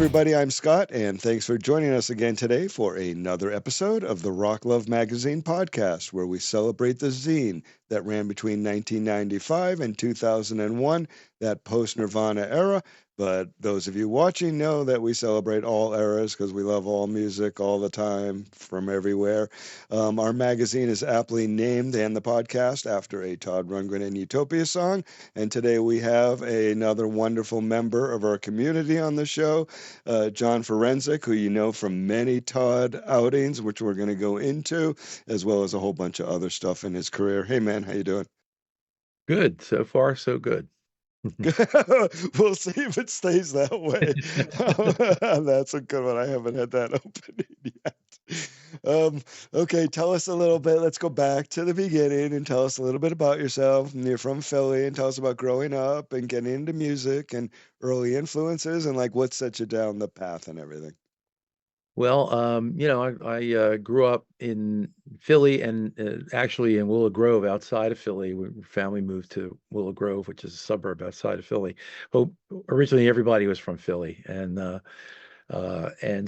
everybody, I'm Scott, and thanks for joining us again today for another episode of the RockLove Magazine Podcast, where we celebrate the zine that ran between 1995 and 2001, that post-Nirvana era. But those of you watching know that we celebrate all eras because we love all music all the time from everywhere. Our magazine is aptly named, and the podcast, after a Todd Rundgren and Utopia song. And today we have another wonderful member of our community on the show, John Ferenzik, who you know from many Todd outings, which we're going to go into, as well as a whole bunch of other stuff in his career. Hey, man, how you doing? Good. So far, so good. We'll see if it stays that way. That's a good one. I haven't had that opening yet. Okay, tell us a little bit. Let's go back to the beginning and tell us a little bit about yourself. And you're from Philly, and tell us about growing up and getting into music and early influences and like what set you down the path and everything. Well, I grew up in Philly and actually in Willow Grove outside of Philly. Family moved to Willow Grove, which is a suburb outside of Philly. But originally everybody was from Philly. And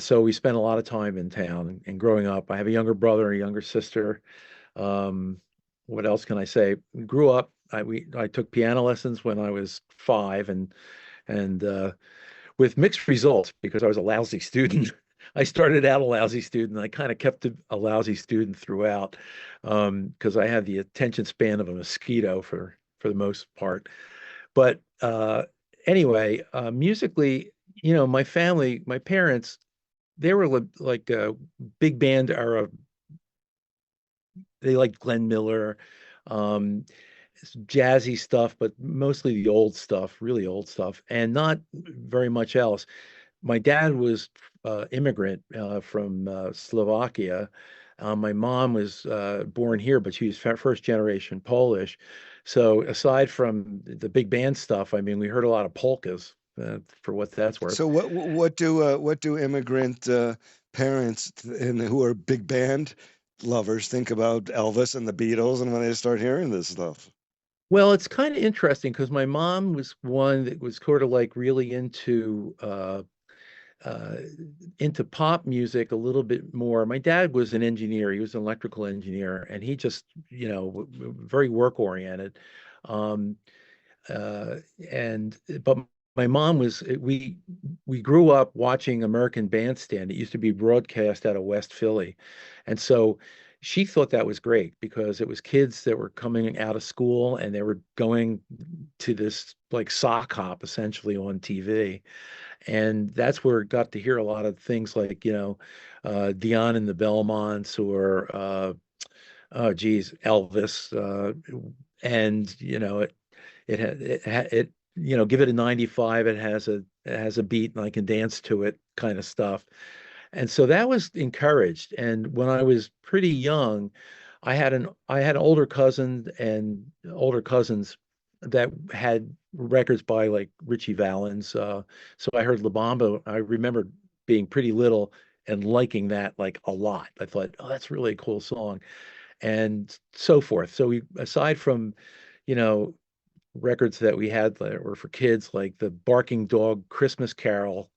so we spent a lot of time in town and growing up. I have a younger brother, a younger sister. What else can I say? We grew up, I took piano lessons when I was 5 and with mixed results because I was a lousy student. I started out a lousy student. I kind of kept a lousy student throughout because I had the attention span of a mosquito for the most part. But anyway, musically, my family, my parents, they were like a big band era. They liked Glenn Miller, jazzy stuff, but mostly the old stuff, really old stuff, and not very much else. My dad was immigrant from Slovakia. My mom was born here, but she was first generation Polish. So aside from the big band stuff, I mean, we heard a lot of polkas for what that's worth. So what do immigrant parents and who are big band lovers think about Elvis and the Beatles and when they start hearing this stuff? Well, it's kind of interesting because my mom was one that was sort of like really into pop music a little bit more. My dad was an engineer. He was an electrical engineer, and he just, very work oriented. Um, and but my mom was we grew up watching American Bandstand. It used to be broadcast out of West Philly, and so she thought that was great because it was kids that were coming out of school and they were going to this like sock hop essentially on TV. And that's where it got to hear a lot of things like, Dion and the Belmonts or, oh, geez, Elvis. And, give it a 95. It has a beat and I can dance to it kind of stuff. And so that was encouraged. And when I was pretty young, I had older cousin and older cousins that had records by like Richie Valens. So I heard La Bamba. I remember being pretty little and liking that like a lot. I thought, oh, that's really a cool song, and so forth. So we, aside from, you know, records that we had that were for kids, like the Barking Dog Christmas Carol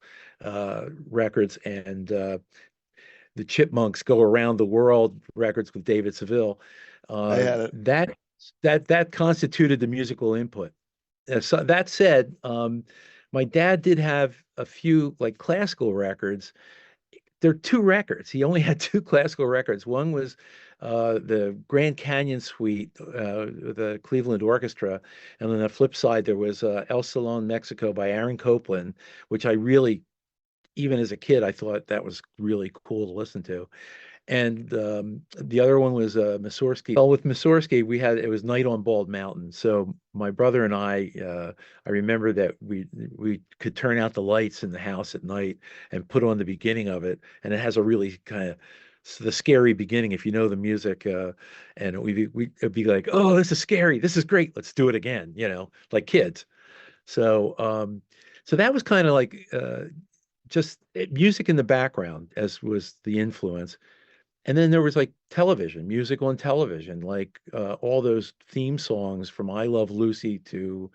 records and the Chipmunks Go Around the World records with David Seville. I had it. That constituted the musical input. So that said, my dad did have a few like classical records. There are two records. He only had two classical records. One was the Grand Canyon Suite, the Cleveland Orchestra, and on the flip side there was El Salon Mexico by Aaron Copland, which I really, even as a kid, I thought that was really cool to listen to. And the other one was Mussorgsky. Well, with Mussorgsky, it was Night on Bald Mountain. So my brother and I remember that we could turn out the lights in the house at night and put on the beginning of it, and it has a really kind of the scary beginning if you know the music, and it'd be like, oh, this is scary, this is great, let's do it again, like kids. So that was kind of like just music in the background as was the influence. And then there was like television, music on television, like all those theme songs from I Love Lucy to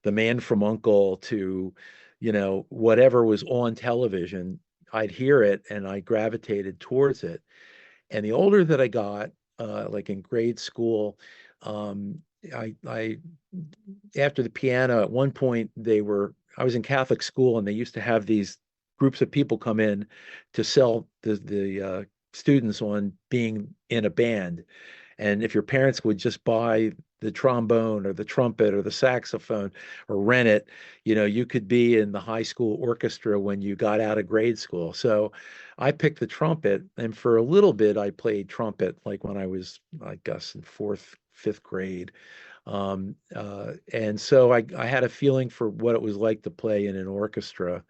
The Man from Uncle to, whatever was on television, I'd hear it and I gravitated towards it. And the older that I got, like in grade school, um, I after the piano, at one point I was in Catholic school and they used to have these groups of people come in to sell the students on being in a band. And if your parents would just buy the trombone or the trumpet or the saxophone or rent it, you could be in the high school orchestra when you got out of grade school. So I picked the trumpet, and for a little bit, I played trumpet, like when I was, I guess, in fourth, fifth grade. And so I had a feeling for what it was like to play in an orchestra,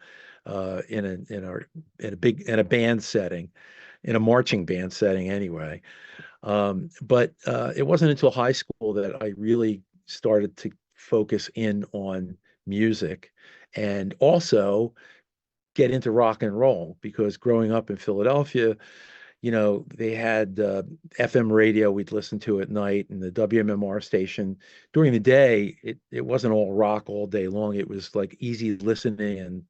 in a band setting, in a marching band setting anyway. But it wasn't until high school that I really started to focus in on music and also get into rock and roll, because growing up in Philadelphia, they had FM radio we'd listen to at night, and the WMMR station. During the day, it wasn't all rock all day long. It was like easy listening and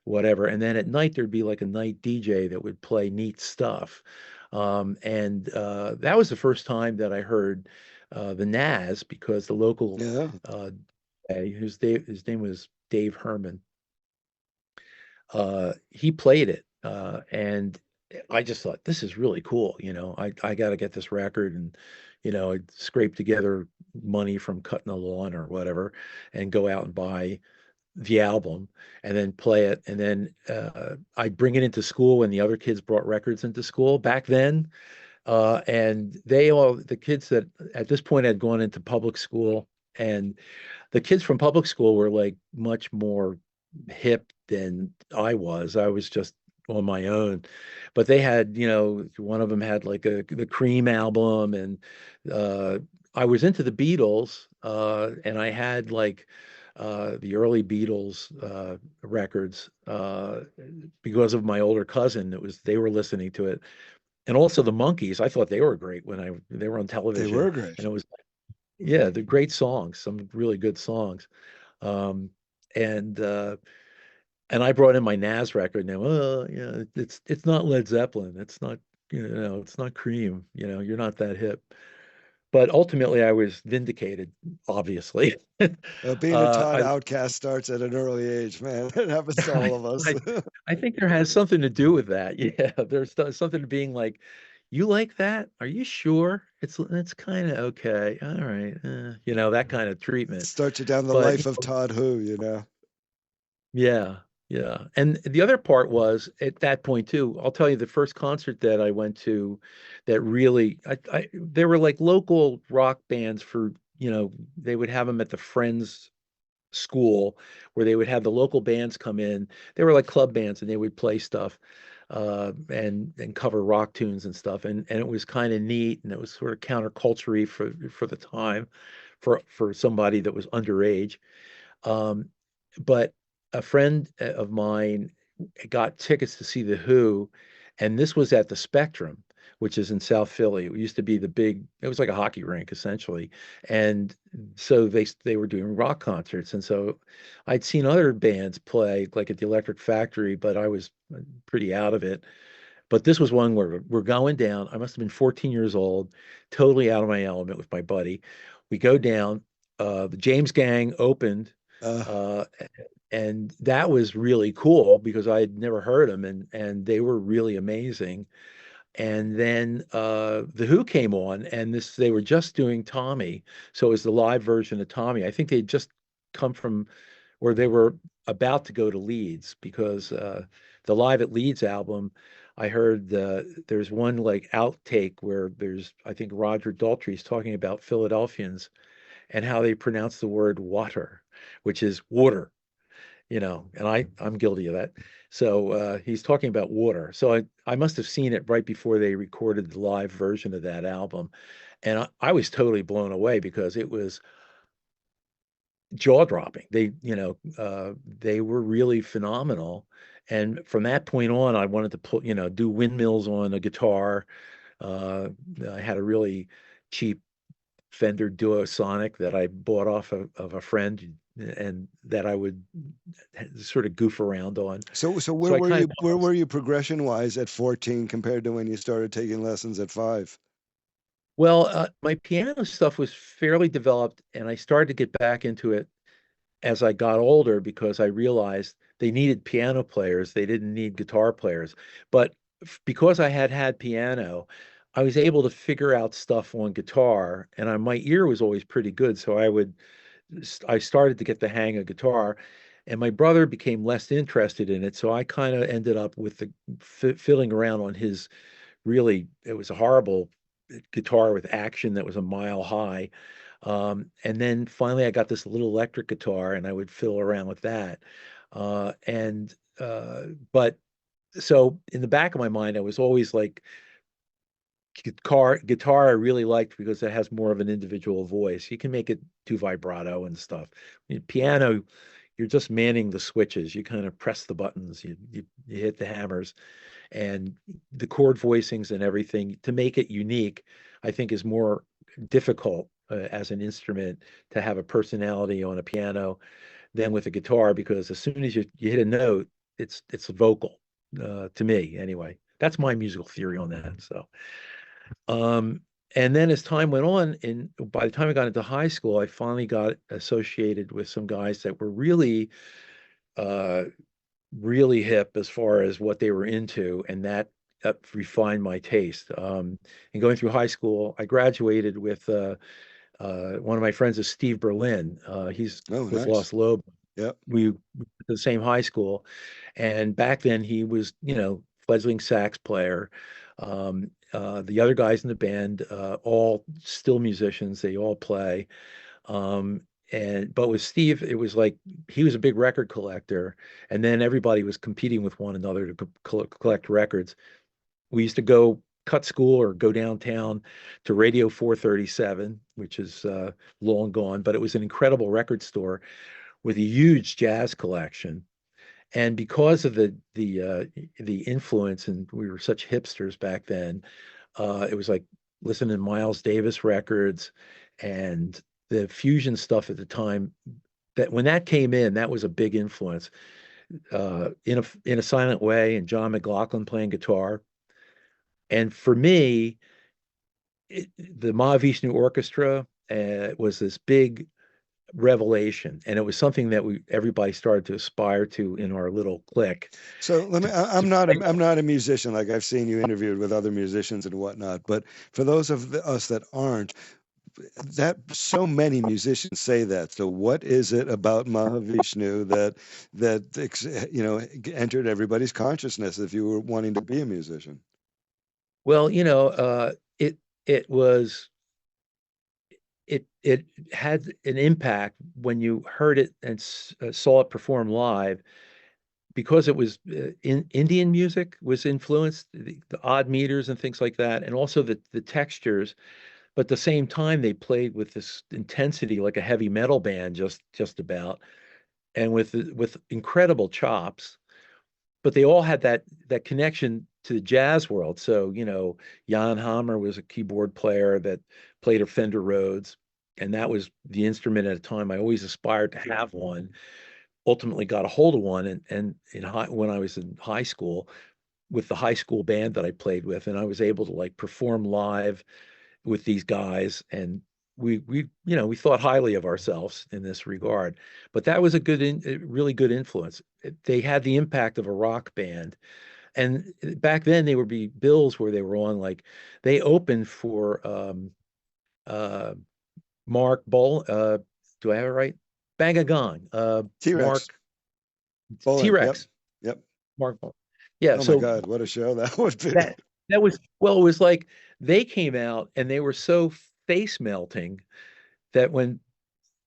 whatever. And then at night, there'd be like a night DJ that would play neat stuff. And that was the first time that I heard the Nas, because the local Yeah. his name was Dave Herman. He played it, and I just thought, this is really cool. I got to get this record, and I scrape together money from cutting the lawn or whatever, and go out and buy the album, and then play it. And then I'd bring it into school when the other kids brought records into school back then. And the kids that at this point had gone into public school, and the kids from public school were like much more hip than I was. I was just on my own. But they had, one of them had like the Cream album, and uh, I was into the Beatles, and I had like the early Beatles records because of my older cousin. They were listening to it, and also the Monkees. I thought they were great when they were on They television, were great. and it was, yeah, the great songs, some really good songs. Um, and I brought in my Nas record. Now, yeah, it's not Led Zeppelin. It's not, it's not Cream. You're not that hip. But ultimately, I was vindicated, obviously. Being a Todd I outcast starts at an early age, man. It happens to all of us. I I think there has something to do with that. Yeah, something to being like, you like that? Are you sure? It's kind of okay. All right, that kind of treatment. Starts you down the But life of Todd Who. yeah, yeah. And the other part was at that point too, I'll tell you the first concert that I went to that really, there were like local rock bands for, they would have them at the Friends school, where they would have the local bands come in. They were like club bands, and they would play stuff and cover rock tunes and stuff. And it was kind of neat, and it was sort of counterculture for the time, for somebody that was underage. Um, but a friend of mine got tickets to see the Who, and this was at the Spectrum, which is in South Philly. It used to be it was like a hockey rink essentially. And so they were doing rock concerts. And so I'd seen other bands play, like at the Electric Factory, but I was pretty out of it. But this was one where we're going down. I must have been 14 years old, totally out of my element with my buddy. We go down. The James Gang opened, Uh, uh, and that was really cool because I had never heard them, and they were really amazing. And then the Who came on, and they were just doing Tommy, so it was the live version of Tommy. I think they'd just come from, or they were about to go to Leeds, because the Live at Leeds album, I heard there's one like outtake where I think Roger Daltrey's talking about Philadelphians and how they pronounce the word water, which is water, and I'm guilty of that. So he's talking about water. So I must have seen it right before they recorded the live version of that album. And I was totally blown away because it was jaw dropping. They were really phenomenal. And from that point on, I wanted to do windmills on a guitar. I had a really cheap Fender Duo Sonic that I bought off of a friend and that I would sort of goof around on. So So I kind of where were you progression wise at 14 compared to when you started taking lessons at 5? well, my piano stuff was fairly developed, and I started to get back into it as I got older because I realized they needed piano players. They didn't need guitar players. But because I had piano, I was able to figure out stuff on guitar, and my ear was always pretty good. So I started to get the hang of guitar, and my brother became less interested in it. So I kind of ended up with the fiddling around on his really, it was a horrible guitar with action that was a mile high. And then finally, I got this little electric guitar, and I would fiddle around with that. And but so in the back of my mind, I was always like, guitar I really liked because it has more of an individual voice. You can make it too vibrato and stuff. Piano, you're just manning the switches. You kind of press the buttons, you hit the hammers, and the chord voicings and everything to make it unique, I think is more difficult as an instrument to have a personality on a piano than with a guitar because as soon as you hit a note, it's a vocal to me anyway. That's my musical theory on that. So, um, and then as time went on, and by the time I got into high school, I finally got associated with some guys that were uh, really hip as far as what they were into, and that refined my taste. And going through high school, I graduated with one of my friends is Steve Berlin. He's Oh, with nice. Lost Lobe. Yep. We went to the same high school, and back then he was, fledgling sax player. The other guys in the band, all still musicians. They all play. Um, but with Steve, it was like he was a big record collector, and then everybody was competing with one another to collect records. We used to go cut school or go downtown to Radio 437, which is long gone, but it was an incredible record store with a huge jazz collection. And because of the influence, and we were such hipsters back then, it was like listening to Miles Davis records and the fusion stuff at the time. That when that came in, that was a big influence. In a Silent Way, and John McLaughlin playing guitar. And for me, the Mahavishnu Orchestra was this big revelation, and it was something that everybody started to aspire to in our little clique. So let me, To play. I'm not a musician. Like I've seen you interviewed with other musicians and whatnot, but for those of us that aren't, that so many musicians say that. So what is it about Mahavishnu that entered everybody's consciousness if you were wanting to be a musician? Well, it was it had an impact when you heard it and saw it perform live because it was in Indian music was influenced the odd meters and things like that, and also the textures. But at the same time, they played with this intensity like a heavy metal band, just about, and with incredible chops. But they all had that connection to the jazz world. So, Jan Hammer was a keyboard player that played a Fender Rhodes, and that was the instrument at a time I always aspired to have one. Ultimately got a hold of one, and when I was in high school with the high school band that I played with, and I was able to like perform live with these guys, and we thought highly of ourselves in this regard. But that was a really good influence. They had the impact of a rock band, and back then they would be bills where they were on like they opened for uh Mark Bull. Do I have it right? Bang a Gong. T-Rex, Mark Bolan. Yep. T-Rex. Yep. Mark Bull. Yeah. Oh my So God, what a show that would be. that that was well, it was like they came out and they were so face melting that when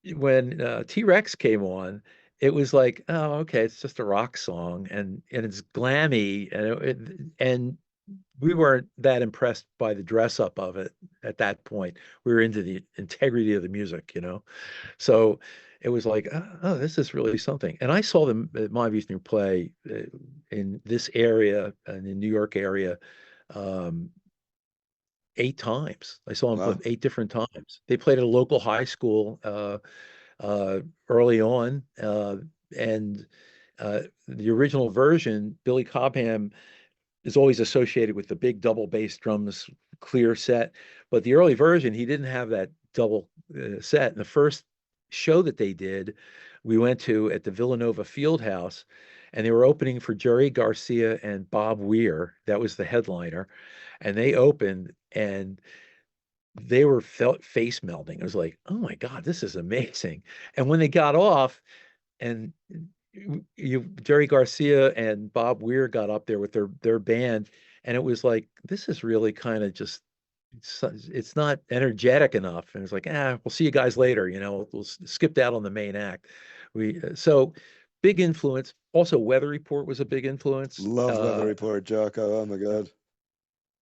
T-Rex came on, it was like, oh, okay, it's just a rock song and it's glammy and we weren't that impressed by the dress up of it at that point. We were into the integrity of the music. So it was like, oh, this is really something. And I saw them at Mahavishnu play in this area and in New York area um, 8 times. I saw them Wow. 8 different times. They played at a local high school early on, and the original version, Billy Cobham is always associated with the big double bass drums, clear set. But the early version, he didn't have that double set. And the first show that they did, we went to at the Villanova Fieldhouse, and they were opening for Jerry Garcia and Bob Weir. That was the headliner. And they opened, and they were felt face melting. It was like, oh my God, this is amazing. And when they got off, and Jerry Garcia and Bob Weir got up there with their band, and it was like, this is really kind of just it's not energetic enough. And it's like, we'll see you guys later. We'll skip out on the main act. So big influence. Also, Weather Report was a big influence. Love Weather Report, Jaco. Oh my God.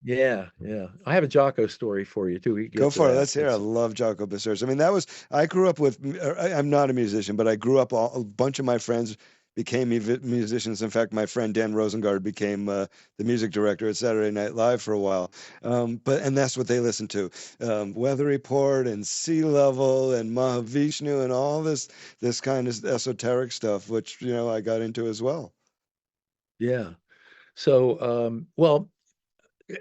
Yeah, yeah. I have a Jaco story for you too. We can Go get to for it. that. Let's hear. I love Jaco Pastorius. I mean, I grew up with, I'm not a musician, but I grew up, a bunch of my friends became musicians. In fact, my friend Dan Rosengard became the music director at Saturday Night Live for a while. And that's what they listened to. Weather Report and Sea Level and Mahavishnu and all this kind of esoteric stuff, which, I got into as well. Yeah. So, well,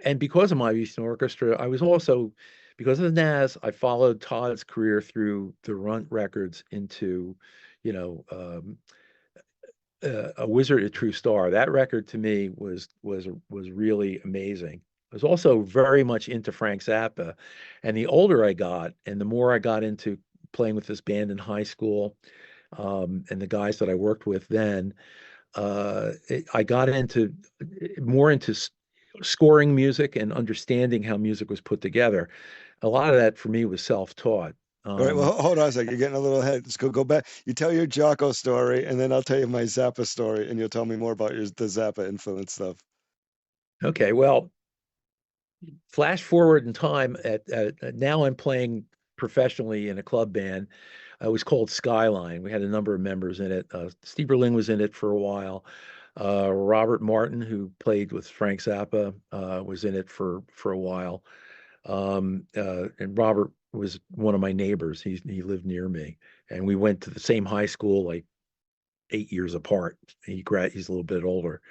and because of Mahavishnu Orchestra, I was also, because of the NAS, I followed Todd's career through the Runt Records into, you know, A Wizard, a True Star. That record to me was really amazing. I was also very much into Frank Zappa, and the older I got, and the more I got into playing with this band in high school, and the guys that I worked with then, I got into more into scoring music and understanding how music was put together. A lot of that for me was self-taught. All right, well, hold on a second. You're getting a little ahead. Let's go back. You tell your Jaco story, and then I'll tell you my Zappa story, and you'll tell me more about the Zappa influence stuff. Okay, well, flash forward in time at now I'm playing professionally in a club band. It was called Skyline. We had a number of members in it. Steve Berlin was in it for a while. Robert Martin, who played with Frank Zappa, was in it for a while. And Robert was one of my neighbors. He lived near me, and we went to the same high school, like 8 years apart. He's a little bit older.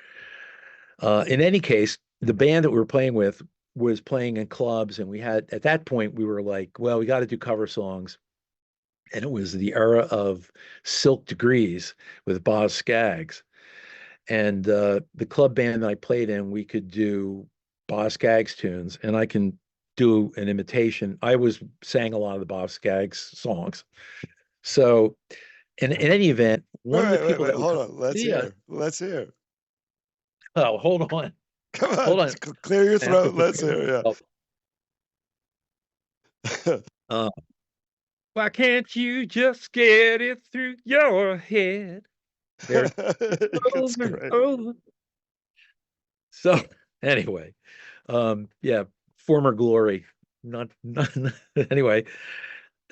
In any case, the band that we were playing with was playing in clubs, and we had at that point we were like, well, we got to do cover songs, and it was the era of Silk Degrees with Boz Scaggs, and the club band that I played in, we could do Boz Scaggs tunes, and I can do an imitation. I was sang a lot of the Boz Scaggs songs. So, in any event, one of the people Wait, that would hold come on. Let's see us. hear. Let's hear. Oh, hold on. Come on, Hold on. clear your I have to throat. Let's prepare hear. myself. Yeah. Why can't you just get it through your head? There, It's over and great. over. So anyway, yeah, former glory. Not anyway.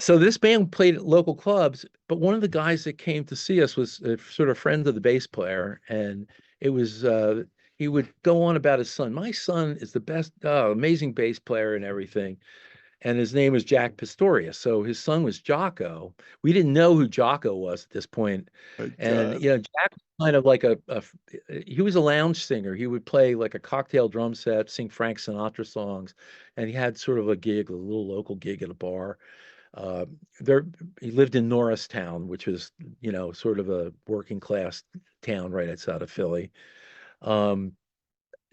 So this band played at local clubs, but one of the guys that came to see us was a sort of friend of the bass player, and it was he would go on about his son. My son is the best, amazing bass player and everything. And his name was Jack Pistorius. So his son was Jaco. We didn't know who Jaco was at this point. My And God. Jack was kind of like he was a lounge singer. He would play like a cocktail drum set, sing Frank Sinatra songs, and he had sort of a gig, a little local gig at a bar. Uh, there, he lived in Norristown, which was sort of a working class town right outside of Philly. Um,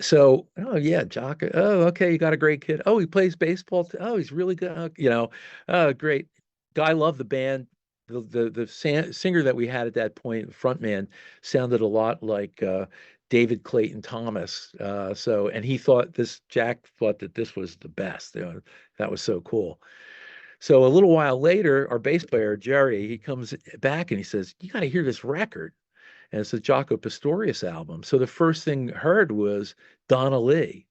so, oh yeah, Jock. Oh, okay, you got a great kid. Oh, he plays baseball. Oh, he's really good. Oh, great. Guy loved the band. The singer that we had at that point, the front man, sounded a lot like David Clayton Thomas. And Jack thought that this was the best. That was so cool. So a little while later, our bass player, Jerry, he comes back and he says, "You got to hear this record." And it's a Jaco Pastorius album. So the first thing I heard was Donna Lee.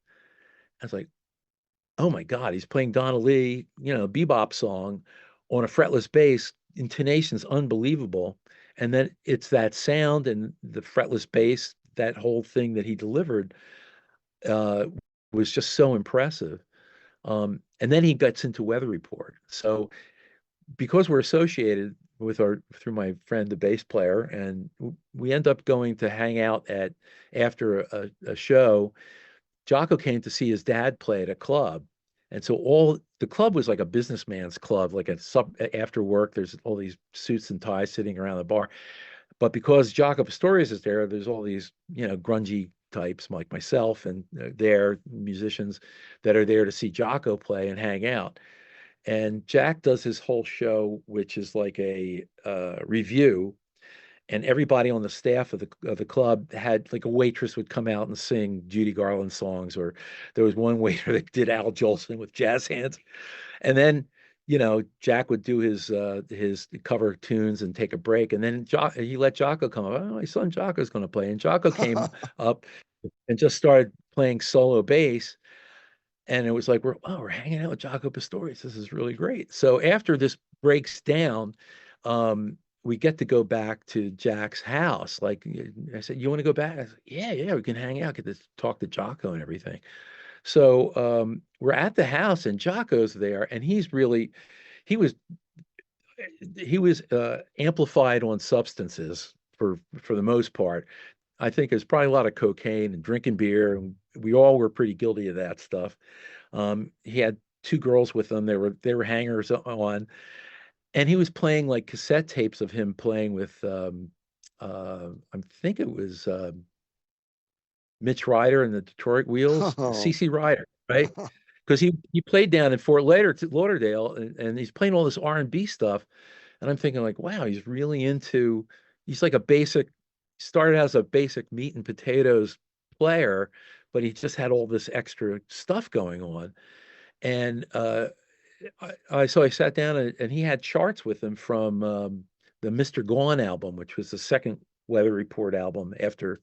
I was like, oh my God, he's playing Donna Lee, bebop song on a fretless bass. Intonation's unbelievable. And then it's that sound and the fretless bass, that whole thing that he delivered uh, was just so impressive. And then he gets into Weather Report. So because we're associated with through my friend, the bass player, and we end up going to hang out at after a show. Jaco came to see his dad play at a club. And so all the club was like a businessman's club, like after work, there's all these suits and ties sitting around the bar. But because Jaco Pastorius is there, there's all these, grungy types like myself and they're musicians that are there to see Jaco play and hang out. And Jack does his whole show, which is like a review, and everybody on the staff of the club had like a waitress would come out and sing Judy Garland songs, or there was one waiter that did Al Jolson with jazz hands, and then Jack would do his cover tunes and take a break, and then he let Jaco come up. Oh, my son Jaco's going to play, and Jaco came up and just started playing solo bass. And it was like, we're hanging out with Jaco Pastorius. This is really great. So after this breaks down, we get to go back to Jack's house. Like I said, you want to go back? I said, yeah, we can hang out, get to talk to Jaco and everything. So we're at the house and Jaco's there, and he was amplified on substances for the most part. I think there's probably a lot of cocaine and drinking beer, and we all were pretty guilty of that stuff. He had two girls with him. They were hangers on, and he was playing like cassette tapes of him playing with I think it was Mitch Ryder and the Detroit Wheels, Oh. CC Ryder, right? Because he played down in Fort Lauderdale, and he's playing all this R&B stuff, and I'm thinking like, wow, he's like started as a basic meat and potatoes player, but he just had all this extra stuff going on. And so I sat down and he had charts with him from the Mr. Gone album, which was the second Weather Report album after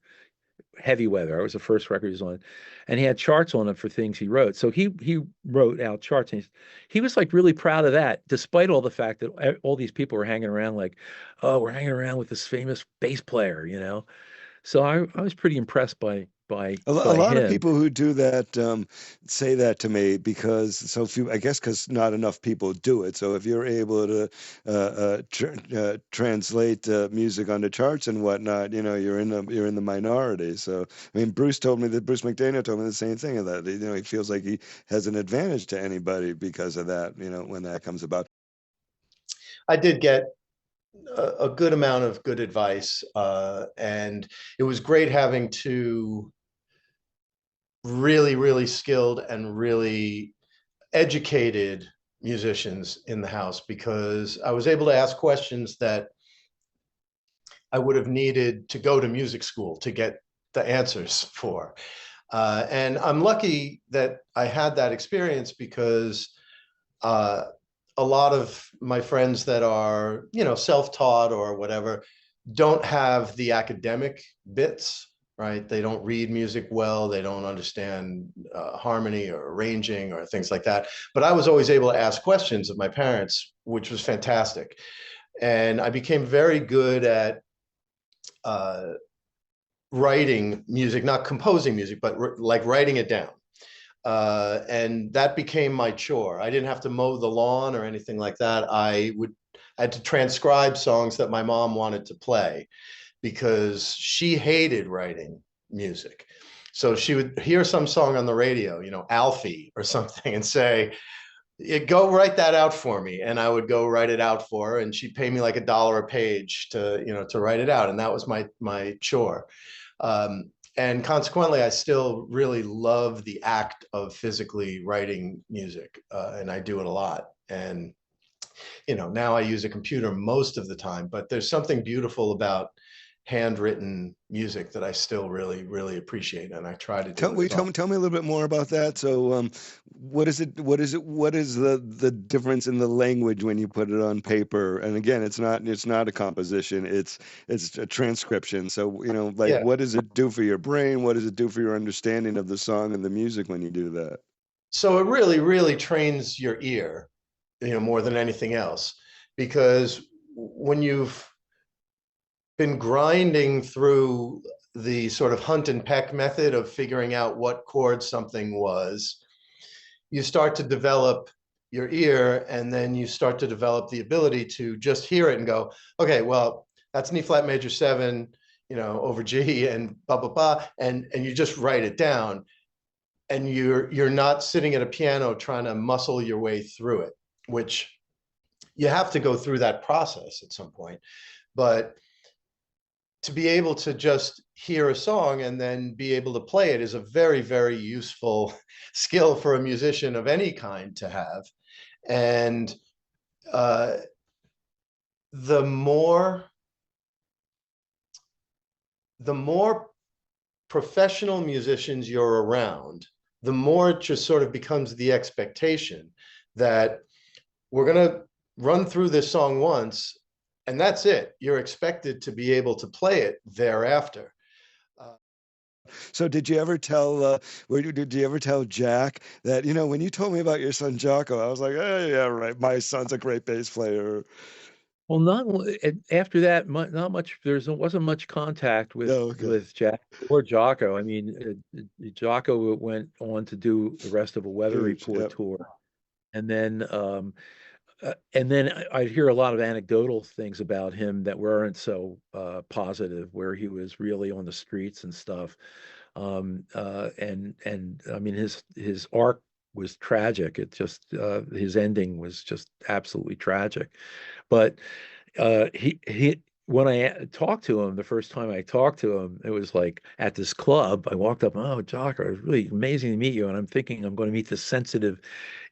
Heavy Weather. It was the first record he was on, and he had charts on it for things he wrote. So he wrote out charts, and he was like really proud of that, despite all the fact that all these people were hanging around like, oh, we're hanging around with this famous bass player, So I was pretty impressed by A lot of him. people who do that say that to me because so few, I guess, because not enough people do it. So if you're able to translate music on the charts and whatnot, you're in the minority. So I mean, Bruce McDaniel told me the same thing, of that he feels like he has an advantage to anybody because of that. When that comes about. I did get a good amount of good advice, and it was great having two really, really skilled and really educated musicians in the house, because I was able to ask questions that I would have needed to go to music school to get the answers for. And I'm lucky that I had that experience, because a lot of my friends that are, self-taught or whatever, don't have the academic bits, right? They don't read music well. They don't understand harmony or arranging or things like that. But I was always able to ask questions of my parents, which was fantastic. And I became very good at writing music, not composing music, but like writing it down. And that became my chore. I didn't have to mow the lawn or anything like that. I had to transcribe songs that my mom wanted to play, because she hated writing music. So she would hear some song on the radio, Alfie or something, and say, go write that out for me. And I would go write it out for her, and she'd pay me like $1 a page to write it out. And that was my chore. And consequently, I still really love the act of physically writing music, and I do it a lot. And, now I use a computer most of the time, but there's something beautiful about handwritten music that I still really, really appreciate, and I try to do. Tell me a little bit more about that. So, what is it? What is the difference in the language when you put it on paper? And again, it's not a composition. It's a transcription. So, what does it do for your brain? What does it do for your understanding of the song and the music when you do that? So it really, really trains your ear, more than anything else, because when you've been grinding through the sort of hunt and peck method of figuring out what chord something was, you start to develop your ear, and then you start to develop the ability to just hear it and go, okay, well, that's an E flat major 7, over G and blah, blah, blah. And you just write it down, and you're not sitting at a piano trying to muscle your way through it, which you have to go through that process at some point. But to be able to just hear a song and then be able to play it is a very, very useful skill for a musician of any kind to have. And the more professional musicians you're around, the more it just sort of becomes the expectation that we're going to run through this song once, and that's it. You're expected to be able to play it thereafter. So did you ever tell did you ever tell Jack that, when you told me about your son Jaco, I was like, oh yeah, right, my son's a great bass player. Well, not after that, not much. Wasn't much contact with Jack or Jaco. I mean, Jaco went on to do the rest of a Weather Report tour, and then I'd hear a lot of anecdotal things about him that weren't so positive, where he was really on the streets and stuff. And I mean, his arc was tragic. It just his ending was just absolutely tragic. But he when I talked to him, the first time I talked to him, it was like at this club. I walked up, oh, Jaco, it was really amazing to meet you. And I'm thinking I'm going to meet this sensitive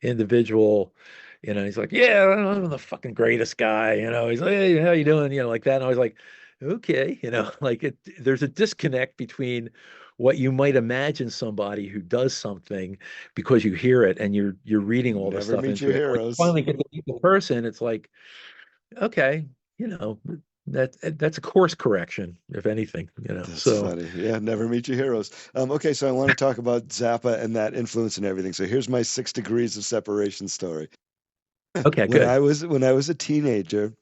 individual. He's like, yeah, I'm the fucking greatest guy. He's like, hey, how you doing? Like that. And I was like, okay, like there's a disconnect between what you might imagine somebody who does something because you hear it and you're reading all this stuff into it. When you finally get to meet the person, it's like, okay, that's a course correction, if anything, That's funny. Yeah, never meet your heroes. Okay, so I want to talk about Zappa and that influence and everything. So here's my 6 degrees of separation story. Okay, good. When I was a teenager,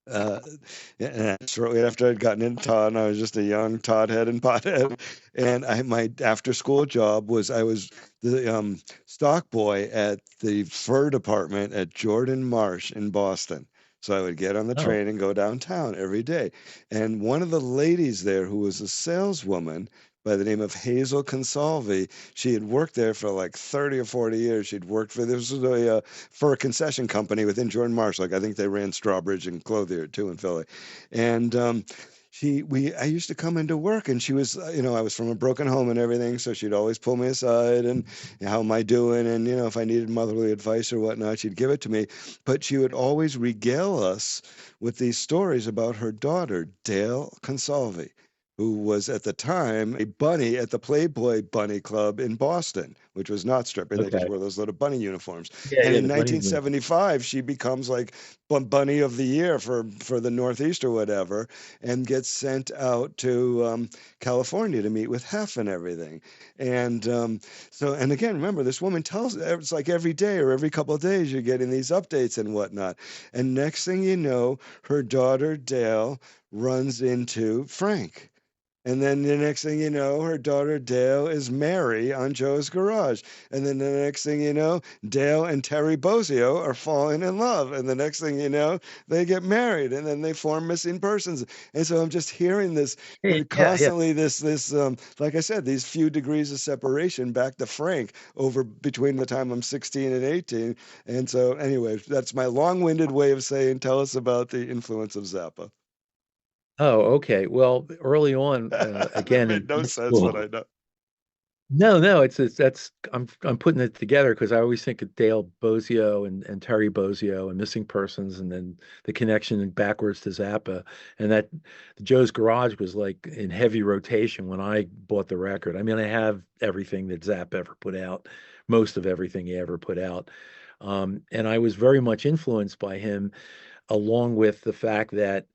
and shortly after I'd gotten into Todd, and I was just a young Todd head and pothead, and my after school job was I was the stock boy at the fur department at Jordan Marsh in Boston. So I would get on the train and go downtown every day. And one of the ladies there, who was a saleswoman by the name of Hazel Consalvi, she had worked there for like 30 or 40 years. She'd worked this was a fur concession company within Jordan Marsh. Like I think they ran Strawbridge and Clothier too in Philly. And I used to come into work, and she was, I was from a broken home and everything, so she'd always pull me aside and, how am I doing? And, if I needed motherly advice or whatnot, she'd give it to me. But she would always regale us with these stories about her daughter, Dale Consalvi, who was at the time a bunny at the Playboy Bunny Club in Boston, which was not stripping. They just wore those little bunny uniforms. And in 1975, she becomes like Bunny of the Year for the Northeast or whatever, and gets sent out to California to meet with Hef and everything. And and again, remember, this woman tells, it's like every day or every couple of days you're getting these updates and whatnot. And next thing you know, her daughter Dale runs into Frank. And then the next thing you know, her daughter Dale is Mary on Joe's Garage. And then the next thing you know, Dale and Terry Bozzio are falling in love. And the next thing you know, they get married, and then they form Missing Persons. And so I'm just hearing this constantly, this like I said, these few degrees of separation back to Frank over between the time I'm 16 and 18. And so anyway, that's my long-winded way of saying, tell us about the influence of Zappa. Oh, okay. Well, early on, again, it made no sense, but I know. No, that's I'm putting it together because I always think of Dale Bozzio and Terry Bozzio and Missing Persons, and then the connection backwards to Zappa, and that Joe's Garage was like in heavy rotation when I bought the record. I mean, I have everything that Zappa ever put out, most of everything he ever put out, and I was very much influenced by him, along with the fact that.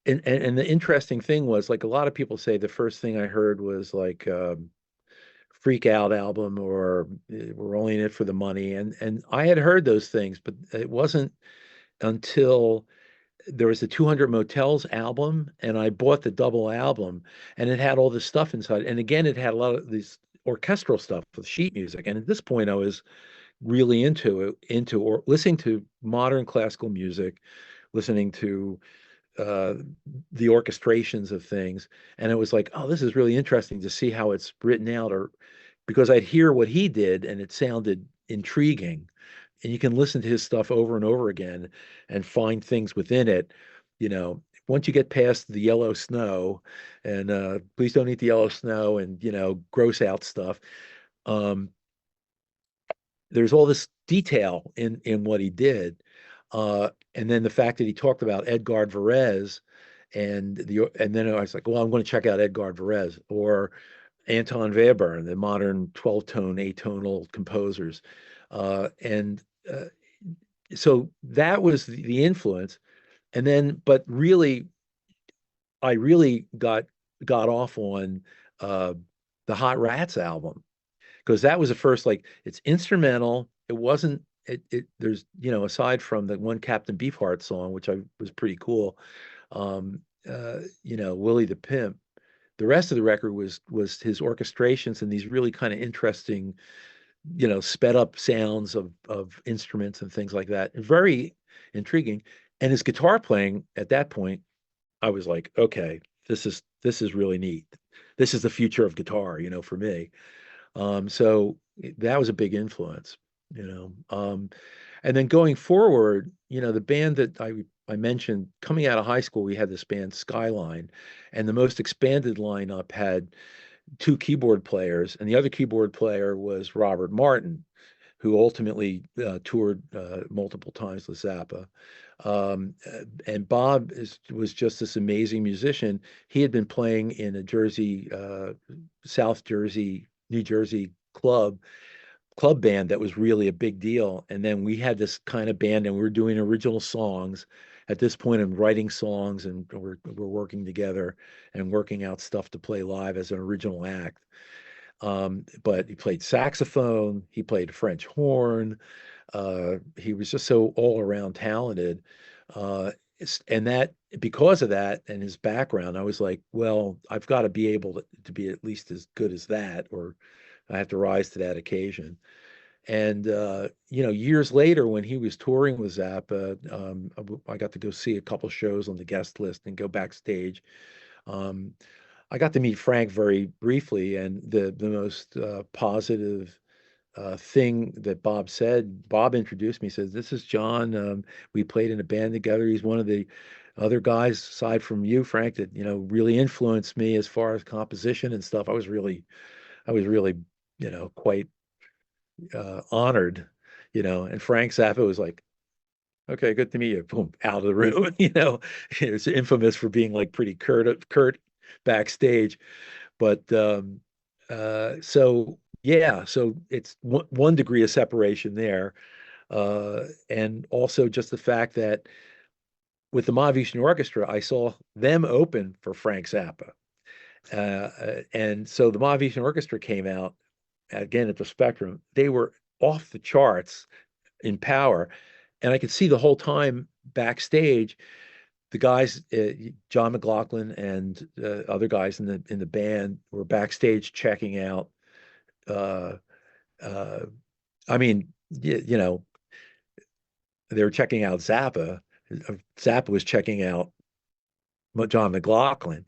And the interesting thing was, like a lot of people say, the first thing I heard was like Freak Out album or We're Only in It for the Money. And I had heard those things, but it wasn't until there was the 200 Motels album, and I bought the double album, and it had all this stuff inside. And again, it had a lot of this orchestral stuff with sheet music. And at this point, I was really into or listening to modern classical music, listening to the orchestrations of things. And it was like, oh, this is really interesting to see how it's written out, or because I'd hear what he did and it sounded intriguing. And you can listen to his stuff over and over again and find things within it. You know, once you get past the yellow snow and please don't eat the yellow snow and, gross out stuff, um, there's all this detail in what he did. And then the fact that he talked about Edgar Varese and then I was like, well, I'm going to check out Edgar Varese or Anton Weber, the modern 12-tone, atonal composers. And so that was the influence. And then, but really, I really got off on uh, the Hot Rats album, because that was the first, like, it's instrumental. It wasn't there's, aside from the one Captain Beefheart song, which I was pretty cool, um, Willie the Pimp. The rest of the record was his orchestrations and these really kind of interesting, sped up sounds of instruments and things like that. Very intriguing. And his guitar playing at that point, I was like, okay, this is really neat. This is the future of guitar, for me. So that was a big influence, you know. And then going forward, the band that I mentioned, coming out of high school, we had this band Skyline, and the most expanded lineup had two keyboard players, and the other keyboard player was Robert Martin, who ultimately toured multiple times with Zappa. And Bob was just this amazing musician. He had been playing in a South Jersey, New Jersey club band that was really a big deal. And then we had this kind of band, and we were doing original songs. At this point, I'm writing songs, and we're working together and working out stuff to play live as an original act. But he played saxophone, he played French horn. He was just so all around talented. And that, because of that and his background, I was like, well, I've got to be able to be at least as good as that, or I have to rise to that occasion. And years later, when he was touring with Zappa, I got to go see a couple shows on the guest list and go backstage. Um, I got to meet Frank very briefly, and the most positive thing that Bob said, Bob introduced me, says, "This is John. We played in a band together. He's one of the other guys, aside from you, Frank, that really influenced me as far as composition and stuff." I was really, quite honored, And Frank Zappa was like, "Okay, good to meet you." Boom, out of the room. He was infamous for being like pretty curt backstage. But so yeah, so it's one degree of separation there. And also just the fact that with the Mahavishnu Orchestra, I saw them open for Frank Zappa. And so the Mahavishnu Orchestra came out again at the Spectrum. They were off the charts in power. And I could see the whole time backstage, the guys, John McLaughlin and other guys in the band were backstage checking out. Uh, uh, I mean, they were checking out Zappa. Zappa was checking out John McLaughlin,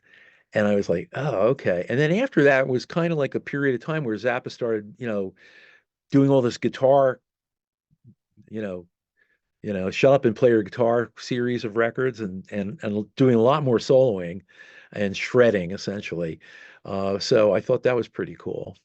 and I was like, oh, okay. And then after that was kind of like a period of time where Zappa started, doing all this guitar, you know, shut up and play your guitar series of records, and doing a lot more soloing and shredding essentially. So I thought that was pretty cool.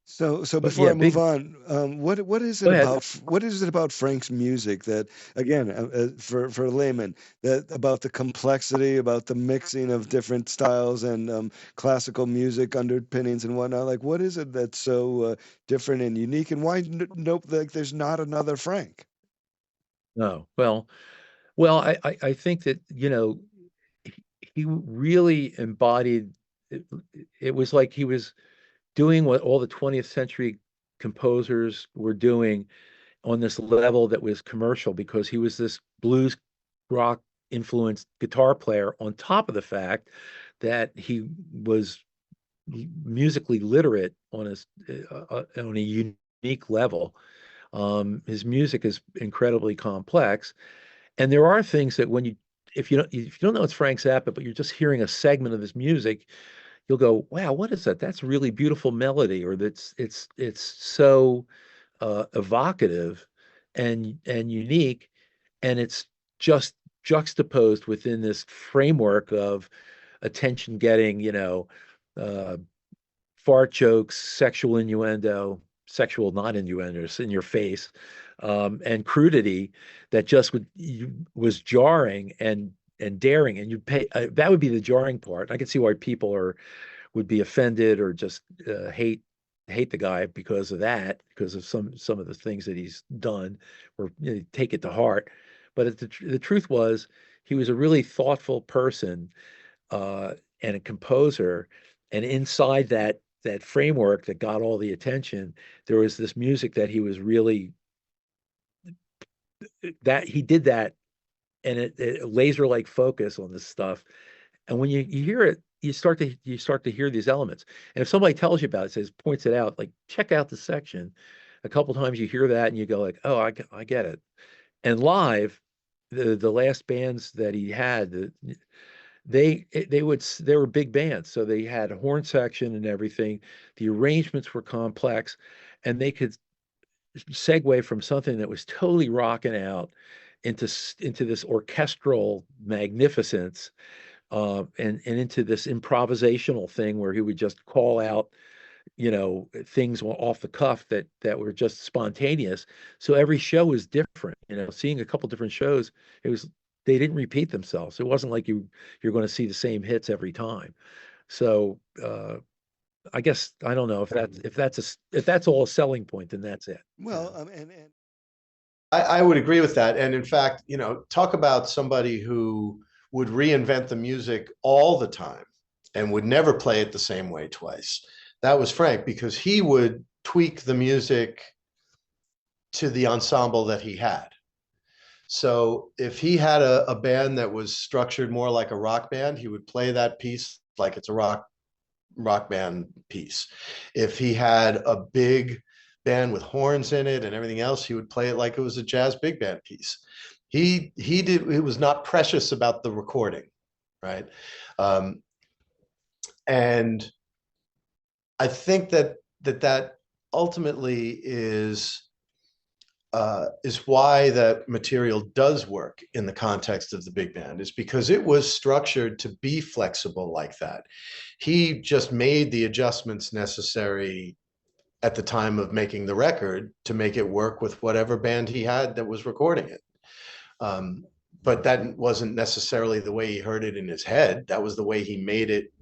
So But before yeah, I move big. on, what is Go it ahead. about Frank's music that, again, for a layman, that about the complexity, about the mixing of different styles and classical music underpinnings and whatnot? Like, what is it that's so different and unique, and why nope, like there's not another Frank? No, well, I think that he really embodied. It, it was like he was doing what all the 20th century composers were doing on this level that was commercial, because he was this blues rock influenced guitar player, on top of the fact that he was musically literate on a unique level. His music is incredibly complex, and there are things that when if you don't know it's Frank Zappa, but you're just hearing a segment of his music, you'll go, "Wow, what is that? That's a really beautiful melody," or it's so evocative and unique, and it's just juxtaposed within this framework of attention getting, uh, fart jokes, sexual innuendo, sexual not innuendos in your face, and crudity that just was jarring and daring, and you'd pay that would be the jarring part. I can see why people would be offended or just hate the guy because of that, because of some of the things that he's done, or take it to heart. But the truth was, he was a really thoughtful person, uh, and a composer, and inside that framework that got all the attention, there was this music that he was really that he did that, and it laser like focus on this stuff. And when you hear it, you start to hear these elements. And if somebody tells you about it, points it out, like check out the section, a couple times you hear that and you go like, oh, I get it. And live, the last bands that he had, they were big bands, so they had a horn section and everything. The arrangements were complex, and they could segue from something that was totally rocking out into this orchestral magnificence, and into this improvisational thing where he would just call out, things off the cuff that were just spontaneous. So every show was different. Seeing a couple different shows, they didn't repeat themselves. It wasn't like you're going to see the same hits every time. So I guess I don't know if that's all a selling point, then that's it. Well, and I would agree with that. And in fact, talk about somebody who would reinvent the music all the time and would never play it the same way twice. That was Frank, because he would tweak the music to the ensemble that he had. So if he had a band that was structured more like a rock band, he would play that piece like it's a rock band piece. If he had a big band with horns in it and everything else, he would play it like it was a jazz big band piece. He was not precious about the recording, right? And I think that ultimately is why that material does work in the context of the big band, is because it was structured to be flexible like that. He just made the adjustments necessary at the time of making the record to make it work with whatever band he had that was recording it. But that wasn't necessarily the way he heard it in his head. That was the way he made it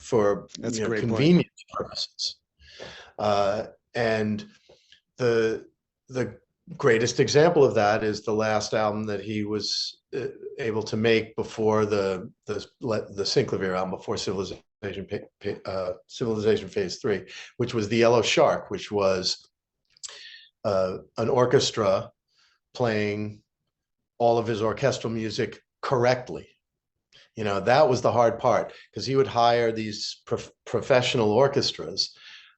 for convenience purposes. And the greatest example of that is the last album that he was able to make before the Synclavier album, before Civilization Phase 3, which was The Yellow Shark, which was an orchestra playing all of his orchestral music correctly. That was the hard part, because he would hire these professional orchestras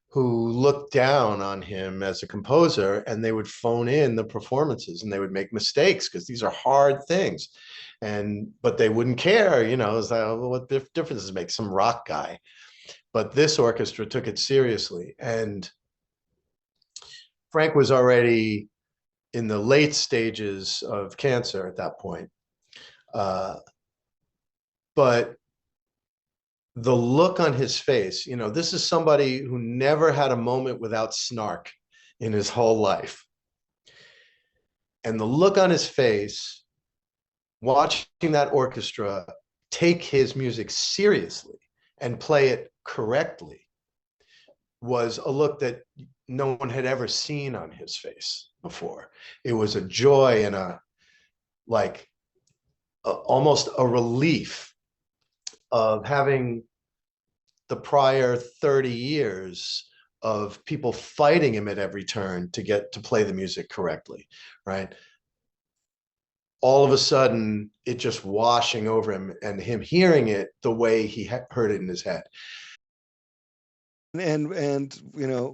who looked down on him as a composer, and they would phone in the performances and they would make mistakes because these are hard things. But they wouldn't care, it's like, well, what difference does it make? Some rock guy. But this orchestra took it seriously. And Frank was already in the late stages of cancer at that point. But the look on his face, this is somebody who never had a moment without snark in his whole life. And the look on his face, watching that orchestra take his music seriously and play it correctly, was a look that no one had ever seen on his face before. It was a joy and almost a relief of having the prior 30 years of people fighting him at every turn to get to play the music correctly, right? All of a sudden, it just washing over him and him hearing it the way he heard it in his head. And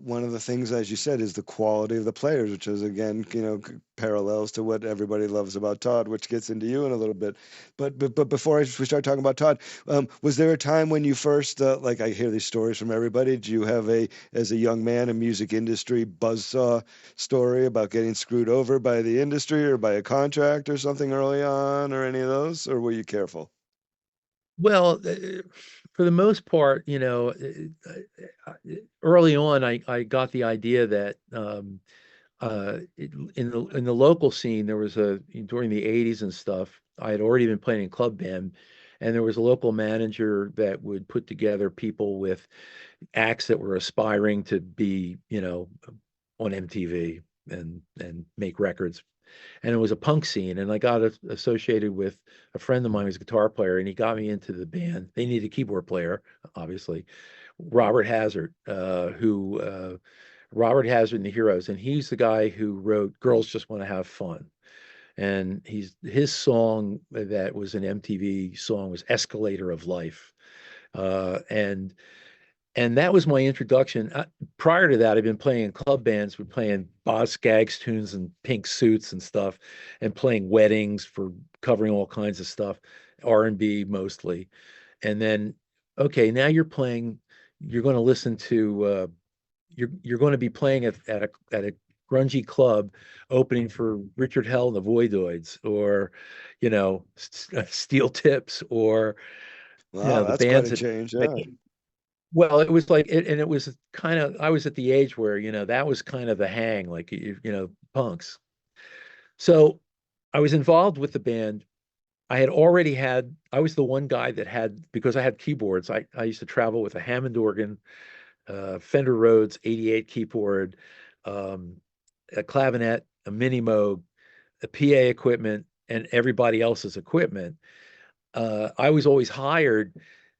one of the things, as you said, is the quality of the players, which is again, parallels to what everybody loves about Todd, which gets into you in a little bit. But before we start talking about Todd, was there a time when you first, like I hear these stories from everybody, did you have as a young man, a music industry buzzsaw story about getting screwed over by the industry or by a contract or something early on, or any of those, or were you careful? Well, for the most part, early on, I got the idea that in the local scene, there was during the 80s and stuff, I had already been playing in club band, and there was a local manager that would put together people with acts that were aspiring to be, on MTV and make records. And it was a punk scene, and I got associated with a friend of mine who's a guitar player, and he got me into the band. They needed a keyboard player, obviously. Robert Hazard, Robert Hazard and the Heroes, and he's the guy who wrote "Girls Just Want to Have Fun." And his song that was an MTV song was "Escalator of Life," and that was my introduction. Prior to that, I've been playing in club bands. We're playing Boz Scaggs tunes and Pink Suits and stuff, and playing weddings for covering all kinds of stuff, R&B mostly. And then, okay, now you're playing. You're going to listen to. You're going to be playing at a grungy club, opening for Richard Hell and the Voidoids, or, Steel Tips, or Wow, the that's quite bands a that. change. Yeah. Well, it was like it, and it was kind of I was at the age where, that was kind of the hang, like punks. So I was involved with the band. I was the one guy that had, because I had keyboards. I used to travel with a Hammond organ, Fender Rhodes 88 keyboard, um, a clavinet, a mini Moog, a PA equipment, and everybody else's equipment. I was always hired.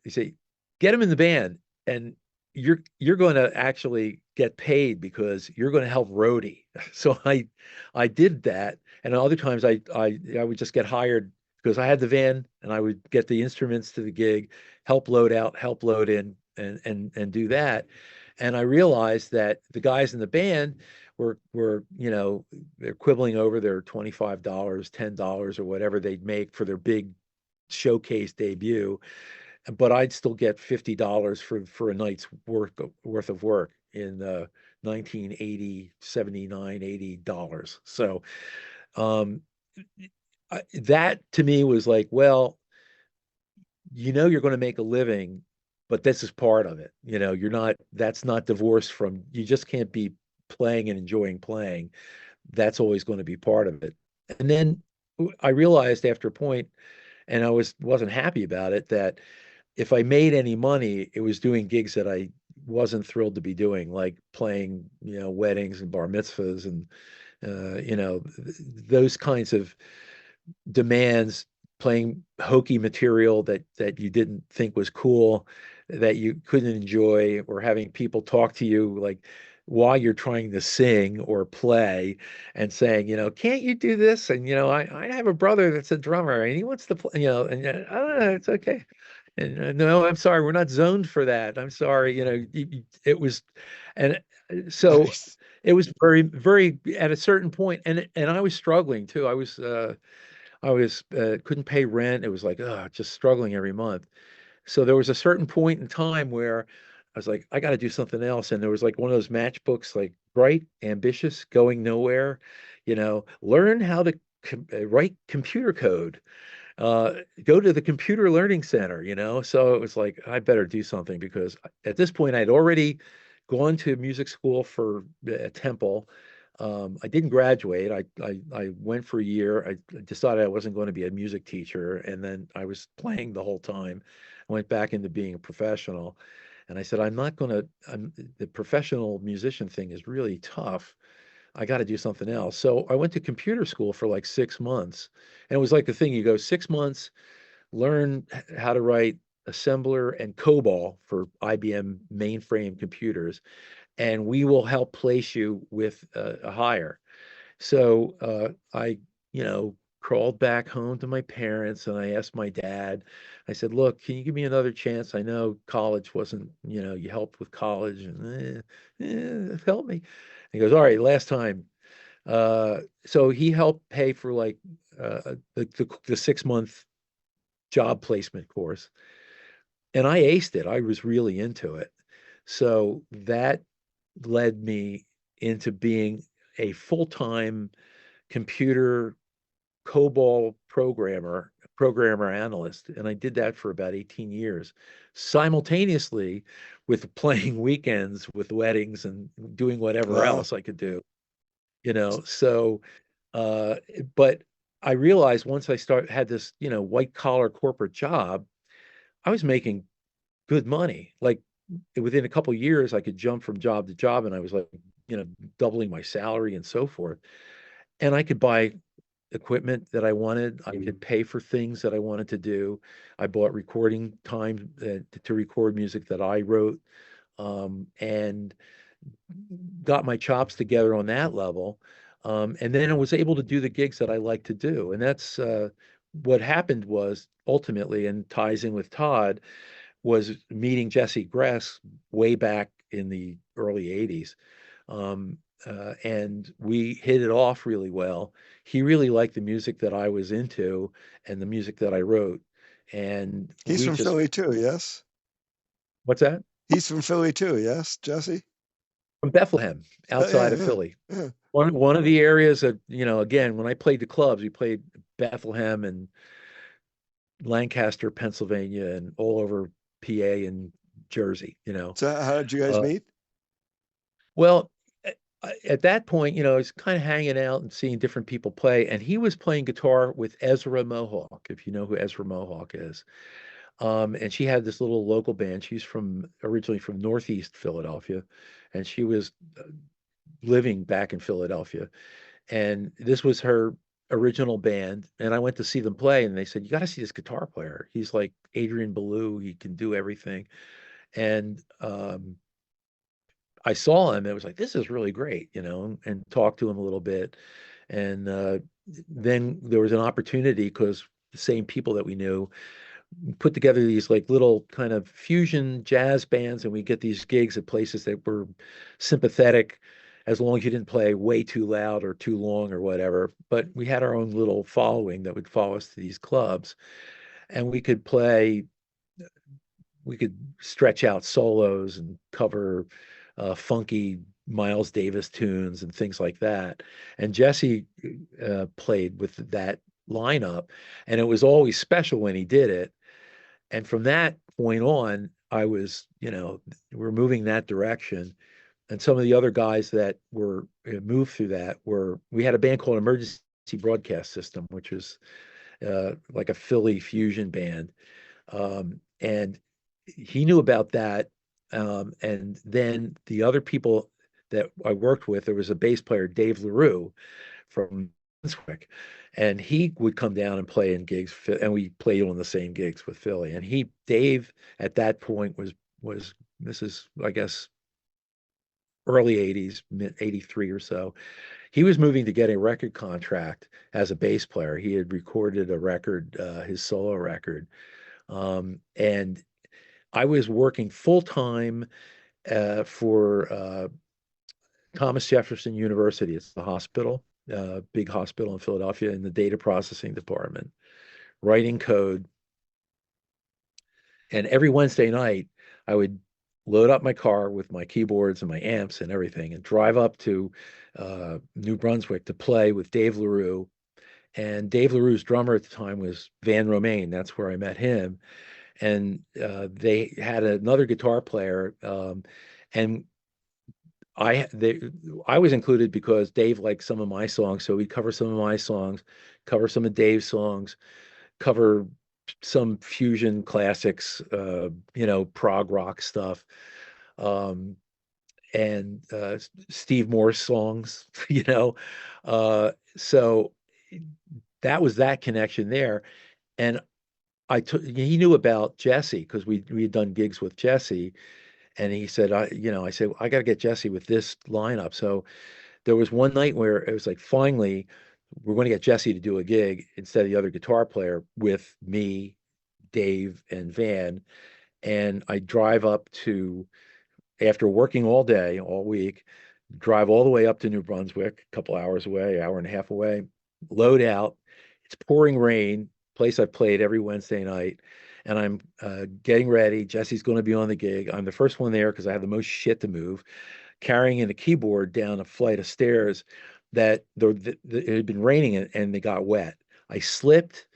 They say, get him in the band, and you're going to actually get paid because you're going to help roadie. So I did that, and other times I would just get hired because I had the van, and I would get the instruments to the gig, help load out, help load in, and do that. And I realized that the guys in the band were they're quibbling over their $25, $10 or whatever they'd make for their big showcase debut, but I'd still get $50 for a night's worth of work in 1980, 79, $80. So um, that to me was like, well, you're going to make a living, but this is part of it. That's not divorced from, you just can't be playing and enjoying playing. That's always going to be part of it. And then I realized after a point, and I wasn't happy about it, that if I made any money, it was doing gigs that I wasn't thrilled to be doing, like playing, weddings and bar mitzvahs and those kinds of demands, playing hokey material that you didn't think was cool, that you couldn't enjoy, or having people talk to you like while you're trying to sing or play and saying, can't you do this? And, I have a brother that's a drummer and he wants to play, and I don't know, it's okay. And no, I'm sorry, we're not zoned for that. I'm sorry, it was, and so Nice. it was very, very at a certain point, and I was struggling too. I was couldn't pay rent. It was like, just struggling every month. So there was a certain point in time where I was like, I got to do something else. And there was like one of those matchbooks, like bright, ambitious, going nowhere, learn how to write computer code, go to the computer learning center, So it was like, I better do something, because at this point I'd already gone to music school for Temple. I didn't graduate. I went for a year. I decided I wasn't going to be a music teacher, and then I was playing the whole time. I went back into being a professional, and I said, I'm not going to. The professional musician thing is really tough. I got to do something else. So I went to computer school for like 6 months, and it was like the thing: you go 6 months, learn how to write assembler and COBOL for IBM mainframe computers, and we will help place you with a hire. So I, crawled back home to my parents and I asked my dad, I said, look, can you give me another chance? I know college wasn't, you helped with college and help me. He goes, all right, last time. So he helped pay for like the 6 month job placement course. And I aced it. I was really into it. So that led me into being a full-time computer COBOL programmer analyst. And I did that for about 18 years, simultaneously with playing weekends with weddings and doing whatever Wow. else I could do, So, uh, but I realized once I had this, white collar corporate job, I was making good money. Like within a couple of years, I could jump from job to job and I was like, doubling my salary and so forth. And I could buy equipment that I wanted. I could pay for things that I wanted to do. I bought recording time to record music that I wrote, and got my chops together on that level. And then I was able to do the gigs that I like to do. And that's what happened was ultimately, and ties in with Todd, was meeting Jesse Gress way back in the early 80s. And we hit it off really well. He really liked the music that I was into and the music that I wrote. And He's we from just, Philly too, yes? what's that? He's from Philly too, yes, Jesse? From Bethlehem, outside Yeah, of yeah, Philly. yeah. One of the areas that, again, when I played the clubs, we played Bethlehem and Lancaster, Pennsylvania, and all over PA and Jersey, So how did you guys Uh, meet? well, at that point, I was kind of hanging out and seeing different people play, and he was playing guitar with Ezra Mohawk, if you know who Ezra Mohawk is. And she had this little local band. She's originally from Northeast Philadelphia, and she was living back in Philadelphia. And this was her original band. And I went to see them play, and they said, "You got to see this guitar player. He's like Adrian Belew. He can do everything." And I saw him. And it was like, this is really great, and talked to him a little bit. And then there was an opportunity because the same people that we knew put together these like little kind of fusion jazz bands, and we get these gigs at places that were sympathetic as long as you didn't play way too loud or too long or whatever. But we had our own little following that would follow us to these clubs, and we could stretch out solos and cover funky Miles Davis tunes and things like that. And Jesse played with that lineup, and it was always special when he did it. And from that point on, we're moving that direction. And some of the other guys that were moved through that we had a band called Emergency Broadcast System, which was like a Philly fusion band. And he knew about that. And then the other people that I worked with, there was a bass player, Dave LaRue from Brunswick, and he would come down and play in gigs, and we played on the same gigs with Philly. And Dave at that point was this is, I guess, early 80s, mid 83 or so. He was moving to get a record contract as a bass player. He had recorded a record, his solo record. And I was working full time for Thomas Jefferson University. It's the hospital, big hospital in Philadelphia, in the data processing department, writing code. And every Wednesday night, I would load up my car with my keyboards and my amps and everything and drive up to New Brunswick to play with Dave LaRue. And Dave LaRue's drummer at the time was Van Romain. That's where I met him. And they had another guitar player. And I was included because Dave liked some of my songs, so we'd cover some of my songs, cover some of Dave's songs, cover some fusion classics, prog rock stuff, and Steve Morse songs, So that was that connection there, and he knew about Jesse because we had done gigs with Jesse. And he said, I said, I got to get Jesse with this lineup. So there was one night where it was like, finally, we're going to get Jesse to do a gig instead of the other guitar player with me, Dave, and Van. And I drive up to, after working all day, all week, drive all the way up to New Brunswick, a couple hours away, hour and a half away, load out. It's pouring rain, place I've played every Wednesday night. And I'm getting ready. Jesse's going to be on the gig. I'm the first one there because I have the most shit to move, carrying in a keyboard down a flight of stairs that it had been raining and they got wet. I slipped,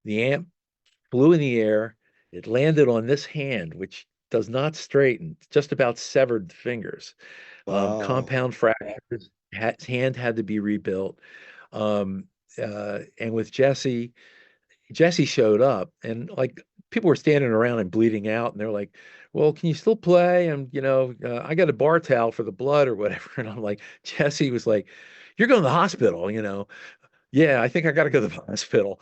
the amp flew in the air. It landed on this hand, which does not straighten, just about severed the fingers. Wow. Compound fractures, hand had to be rebuilt. And with Jesse showed up, and like people were standing around and bleeding out, and they're like, well, can you still play? And I got a bar towel for the blood or whatever. And I'm like, Jesse was like, you're going to the hospital, Yeah, I think I got to go to the hospital.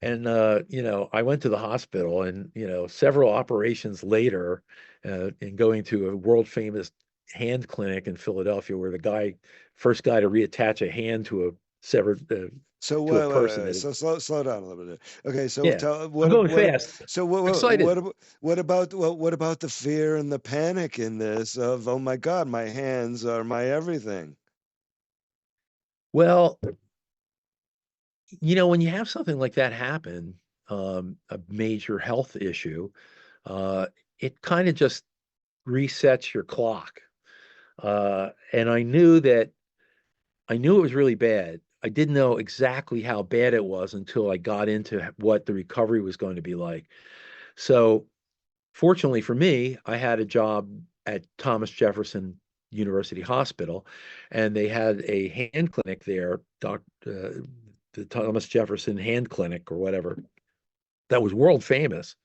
And I went to the hospital, and several operations later, and going to a world famous hand clinic in Philadelphia, where the first guy to reattach a hand to a severed So to a person. wait. So slow down a little bit. Okay, so Yeah, tell I'm going fast. So Excited. what about the fear and the panic in this of, oh my God, my hands are my everything? Well, when you have something like that happen, a major health issue, it kind of just resets your clock. And I knew it was really bad. I didn't know exactly how bad it was until I got into what the recovery was going to be like. So fortunately for me, I had a job at Thomas Jefferson University Hospital, and they had a hand clinic there, the Thomas Jefferson Hand Clinic or whatever, that was world famous.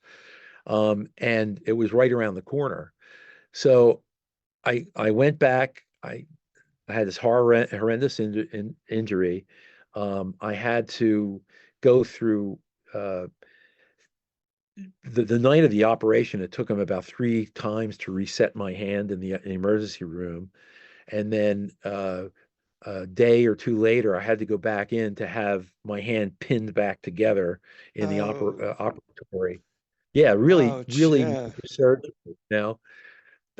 And it was right around the corner. So I went back. I had this horrendous injury. I had to go through the night of the operation. It took him about 3 times to reset my hand in the emergency room. And then a day or 2 later, I had to go back in to have my hand pinned back together in the operatory. Yeah, really, Ouch, really yeah. surgical,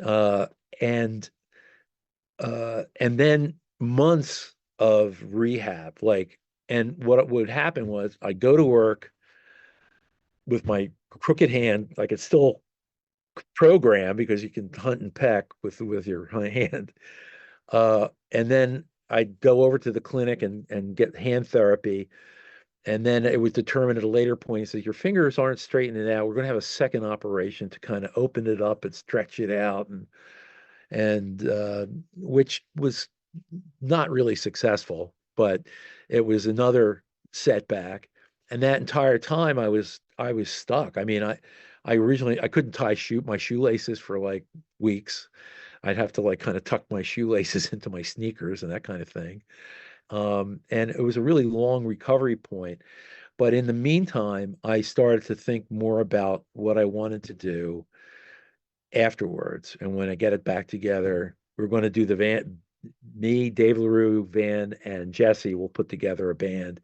uh, and then months of rehab. And what would happen was I'd go to work with my crooked hand. I could still program because you can hunt and peck with your hand. And then I'd go over to the clinic and get hand therapy. And then it was determined at a later point, so your fingers aren't straightening out. We're going to have a second operation to kind of open it up and stretch it out, and which was not really successful, but it was another setback. And that entire time I was stuck. I mean, I originally I couldn't tie my shoelaces for like weeks. I'd have to like kind of tuck my shoelaces into my sneakers and that kind of thing. And it was a really long recovery point. But in the meantime, I started to think more about what I wanted to do afterwards. And when I get it back together, we're going to do me, Dave LaRue, Van, and Jesse will put together a band.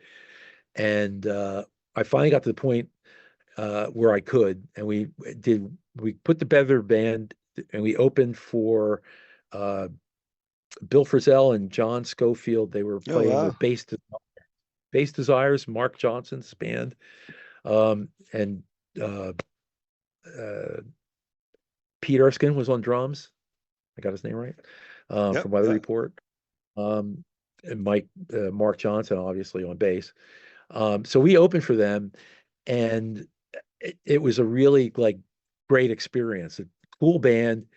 And I finally got to the point where I could, and we put together a band, and we opened for Bill Frisell and John Schofield. They were playing with Bass Desires, Mark Johnson's band, and Pete Erskine was on drums. I got his name right, from Weather Report. And Mark Johnson, obviously, on bass. So we opened for them, and it was a really great experience. A cool band.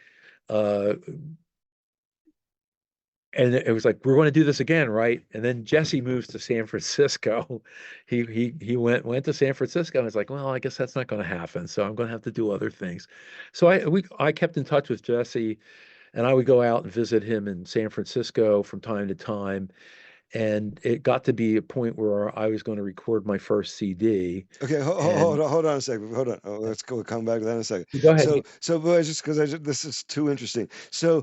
And it was like, we're going to do this again, right? And then Jesse moves to San Francisco. He went to San Francisco, and it's like, well, I guess that's not going to happen. So I'm going to have to do other things. So I kept in touch with Jesse, and I would go out and visit him in San Francisco from time to time. And it got to be a point where I was going to record my first CD. Okay, And hold on a second. Hold on. Oh, let's go come back to that in a second. go ahead. So, but just because this is too interesting. So,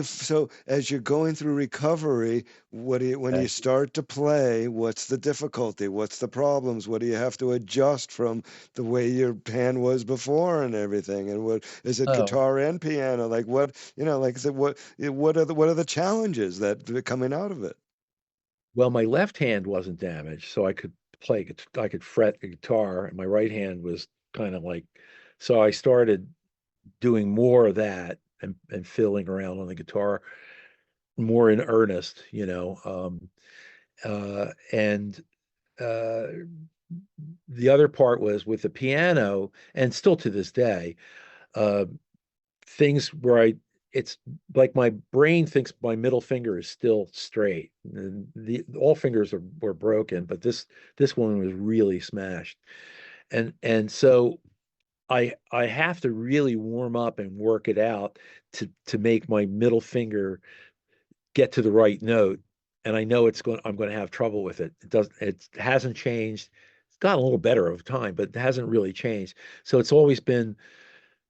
so as you're going through recovery, when you start to play, what's the difficulty? What's the problems? What do you have to adjust from the way your hand was before and everything? And what is it, guitar and piano? Like what, like I said, what are the challenges that are coming out of it? Well, my left hand wasn't damaged, so I could fret the guitar, and my right hand was kind of like, so I started doing more of that and fiddling around on the guitar more in earnest, and the other part was with the piano, and still to this day, uh, things where it's like my brain thinks my middle finger is still straight. And all fingers were broken, but this one was really smashed. And so I have to really warm up and work it out to make my middle finger get to the right note. And I know I'm going to have trouble with it. It hasn't changed. It's gotten a little better over time, but it hasn't really changed. So it's always been,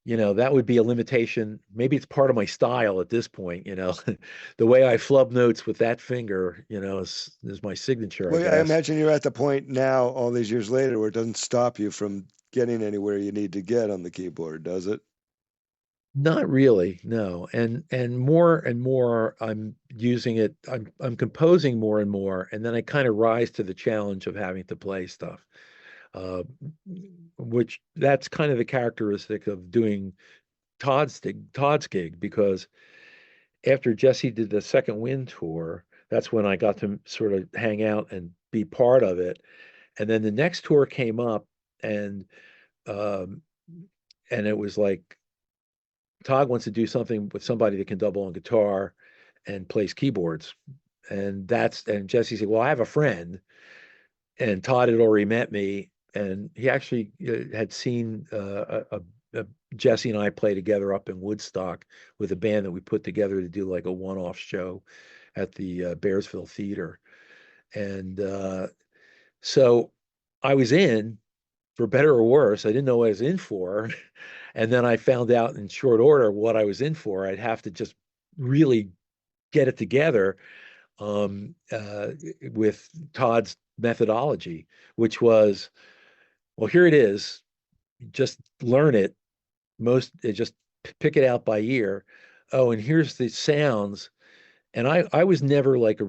that would be a limitation. Maybe it's part of my style at this point, the way I flub notes with that finger, is my signature, I Well, I guess. imagine you're at the point now, all these years later, where it doesn't stop you from getting anywhere you need to get on the keyboard, does it? Not really, no. And more and more I'm using it, I'm composing more and more, and then I kind of rise to the challenge of having to play stuff. Uh, which that's kind of the characteristic of doing Todd's gig, because after Jesse did the Second Wind tour, that's when I got to sort of hang out and be part of it. And then the next tour came up, and um, and it was like Todd wants to do something with somebody that can double on guitar and plays keyboards. And Jesse said, "Well, I have a friend." And Todd had already met me, and he actually had seen Jesse and I play together up in Woodstock with a band that we put together to do like a one-off show at the Bearsville Theater. And so I was in, for better or worse. I didn't know what I was in for. And then I found out in short order what I was in for. I'd have to just really get it together with Todd's methodology, which was, well, here it is. Just learn it. Just pick it out by ear. Oh, and here's the sounds. And I was never like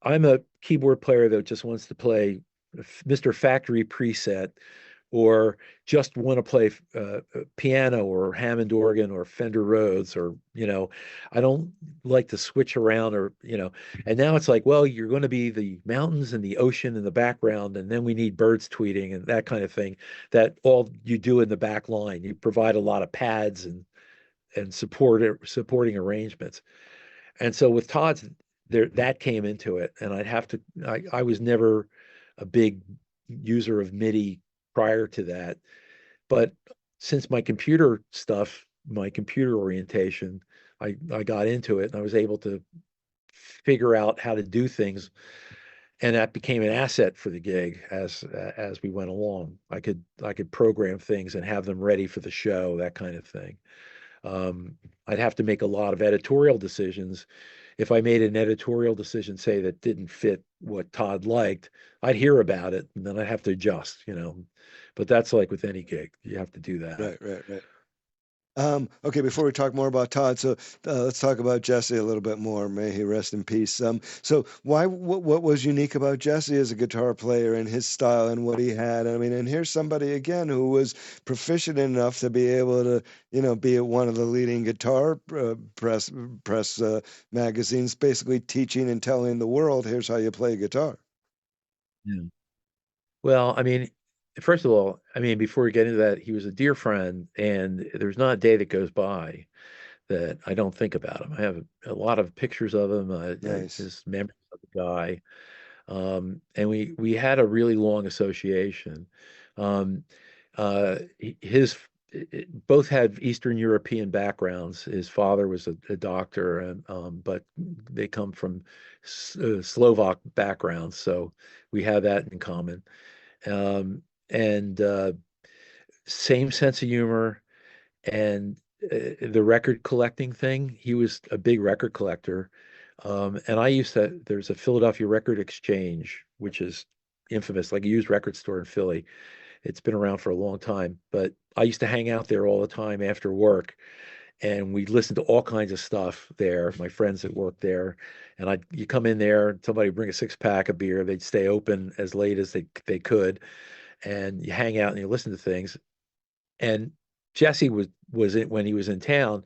I'm a keyboard player that just wants to play Mr. Factory preset, or just want to play piano or Hammond organ or Fender Rhodes, or I don't like to switch around, or and now it's like, well, you're going to be the mountains and the ocean in the background, and then we need birds tweeting and that kind of thing. That all you do in the back line. You provide a lot of pads and supporting arrangements. And so with Todd's, that came into it, and I was never a big user of MIDI prior to that. But since my computer stuff, my computer orientation, I got into it, and I was able to figure out how to do things. And that became an asset for the gig as we went along. I could program things and have them ready for the show, that kind of thing. I'd have to make a lot of editorial decisions. If I made an editorial decision, say, that didn't fit what Todd liked, I'd hear about it, and then I'd have to adjust. But that's like with any gig, you have to do that. Right. Okay, before we talk more about Todd, so let's talk about Jesse a little bit more. May he rest in peace. So what was unique about Jesse as a guitar player and his style and what he had? I mean, and here's somebody again who was proficient enough to be able to, be at one of the leading guitar press magazines, basically teaching and telling the world, here's how you play guitar. Yeah. Well, I mean, first of all, before we get into that, he was a dear friend, and there's not a day that goes by that I don't think about him. I have a lot of pictures of him, Nice. his memories of the guy, and we had a really long association. His both had Eastern European backgrounds. His father was a doctor, and but they come from Slovak backgrounds, so we have that in common. And same sense of humor, and the record collecting thing. He was a big record collector, and I used to. There's a Philadelphia Record Exchange, which is infamous, like a used record store in Philly. It's been around for a long time, but I used to hang out there all the time after work, and we'd listen to all kinds of stuff there. My friends that worked there, and you come in there, somebody would bring a 6-pack of beer. They'd stay open as late as they could, and you hang out and you listen to things. And Jesse was it when he was in town.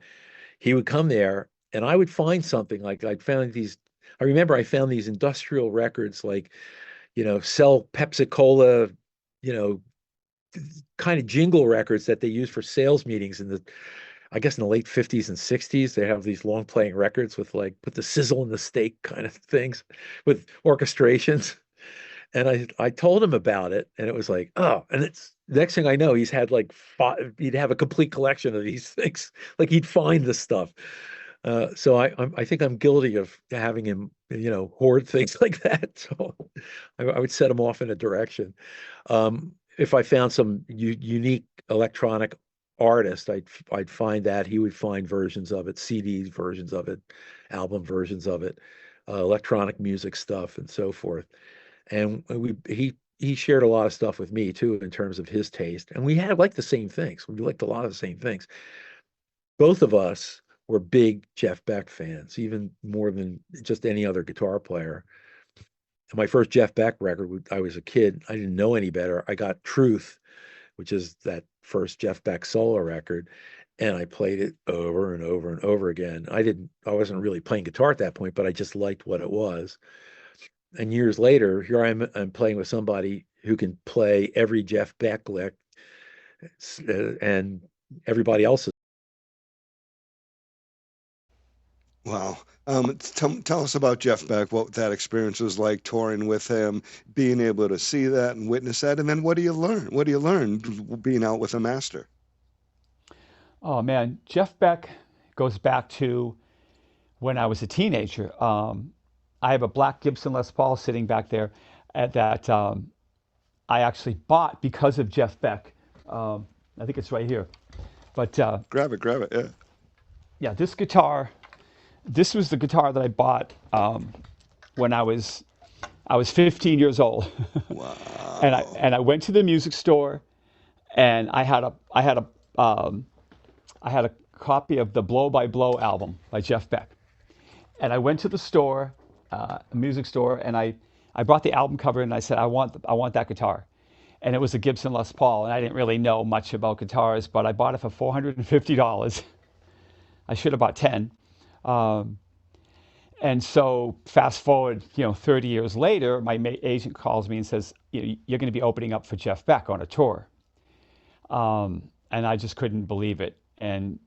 He would come there, and I would find something like I'd found these. I remember I found these industrial records, like sell Pepsi Cola, you know, kind of jingle records that they use for sales meetings I guess in the late 50s and 60s. They have these long playing records with like put the sizzle in the steak kind of things with orchestrations. And I told him about it, and it was like, oh, and it's next thing I know, he's had like he'd have a complete collection of these things. Like he'd find this stuff. So I think I'm guilty of having him, hoard things like that. So I would set him off in a direction. If I found some unique electronic artist, I'd find that he would find versions of it, CD versions of it, album versions of it, electronic music stuff, and so forth. And he shared a lot of stuff with me too in terms of his taste, and we had like the same things. We liked a lot of the same things. Both of us were big Jeff Beck fans, even more than just any other guitar player. And my first Jeff Beck record, I was a kid, I didn't know any better. I got Truth, which is that first Jeff Beck solo record, and I played it over and over and over again. I wasn't really playing guitar at that point, but I just liked what it was. And years later, here I'm playing with somebody who can play every Jeff Beck lick, and everybody else is. Wow. Tell us about Jeff Beck, what that experience was like touring with him, being able to see that and witness that. And then what do you learn? What do you learn being out with a master? Oh, man. Jeff Beck goes back to when I was a teenager. I have a black Gibson Les Paul sitting back there that I actually bought because of Jeff Beck. I think it's right here. But grab it. Yeah. Yeah, this was the guitar that I bought when I was 15 years old. Wow. and I went to the music store, and I had a copy of the Blow by Blow album by Jeff Beck. And I went to the store, a music store, and I brought the album cover, and I said, I want that guitar. And it was a Gibson Les Paul, and I didn't really know much about guitars, but I bought it for $450. I should have bought 10. And so fast forward, 30 years later, my agent calls me and says, you're going to be opening up for Jeff Beck on a tour. And I just couldn't believe it. And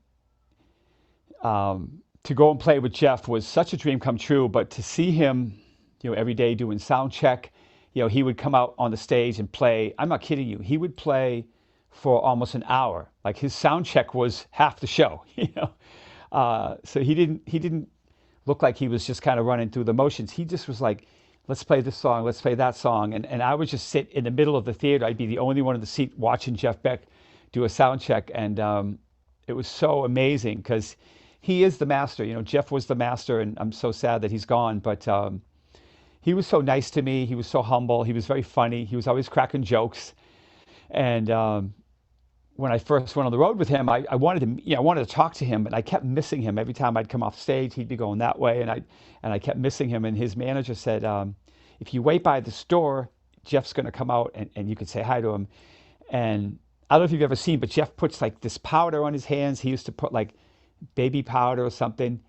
to go and play with Jeff was such a dream come true, but to see him, every day doing sound check, he would come out on the stage and play. I'm not kidding you. He would play for almost an hour. Like his sound check was half the show, So he didn't look like he was just kind of running through the motions. He just was like, let's play this song, let's play that song. And I would just sit in the middle of the theater. I'd be the only one in the seat watching Jeff Beck do a sound check. And it was so amazing because he is the master. Jeff was the master, and I'm so sad that he's gone. But he was so nice to me. He was so humble. He was very funny. He was always cracking jokes. And when I first went on the road with him, I wanted to talk to him, but I kept missing him. Every time I'd come off stage, he'd be going that way, and I kept missing him. And his manager said, if you wait by the store, Jeff's going to come out, and you could say hi to him. And I don't know if you've ever seen, but Jeff puts like this powder on his hands. He used to put like baby powder or something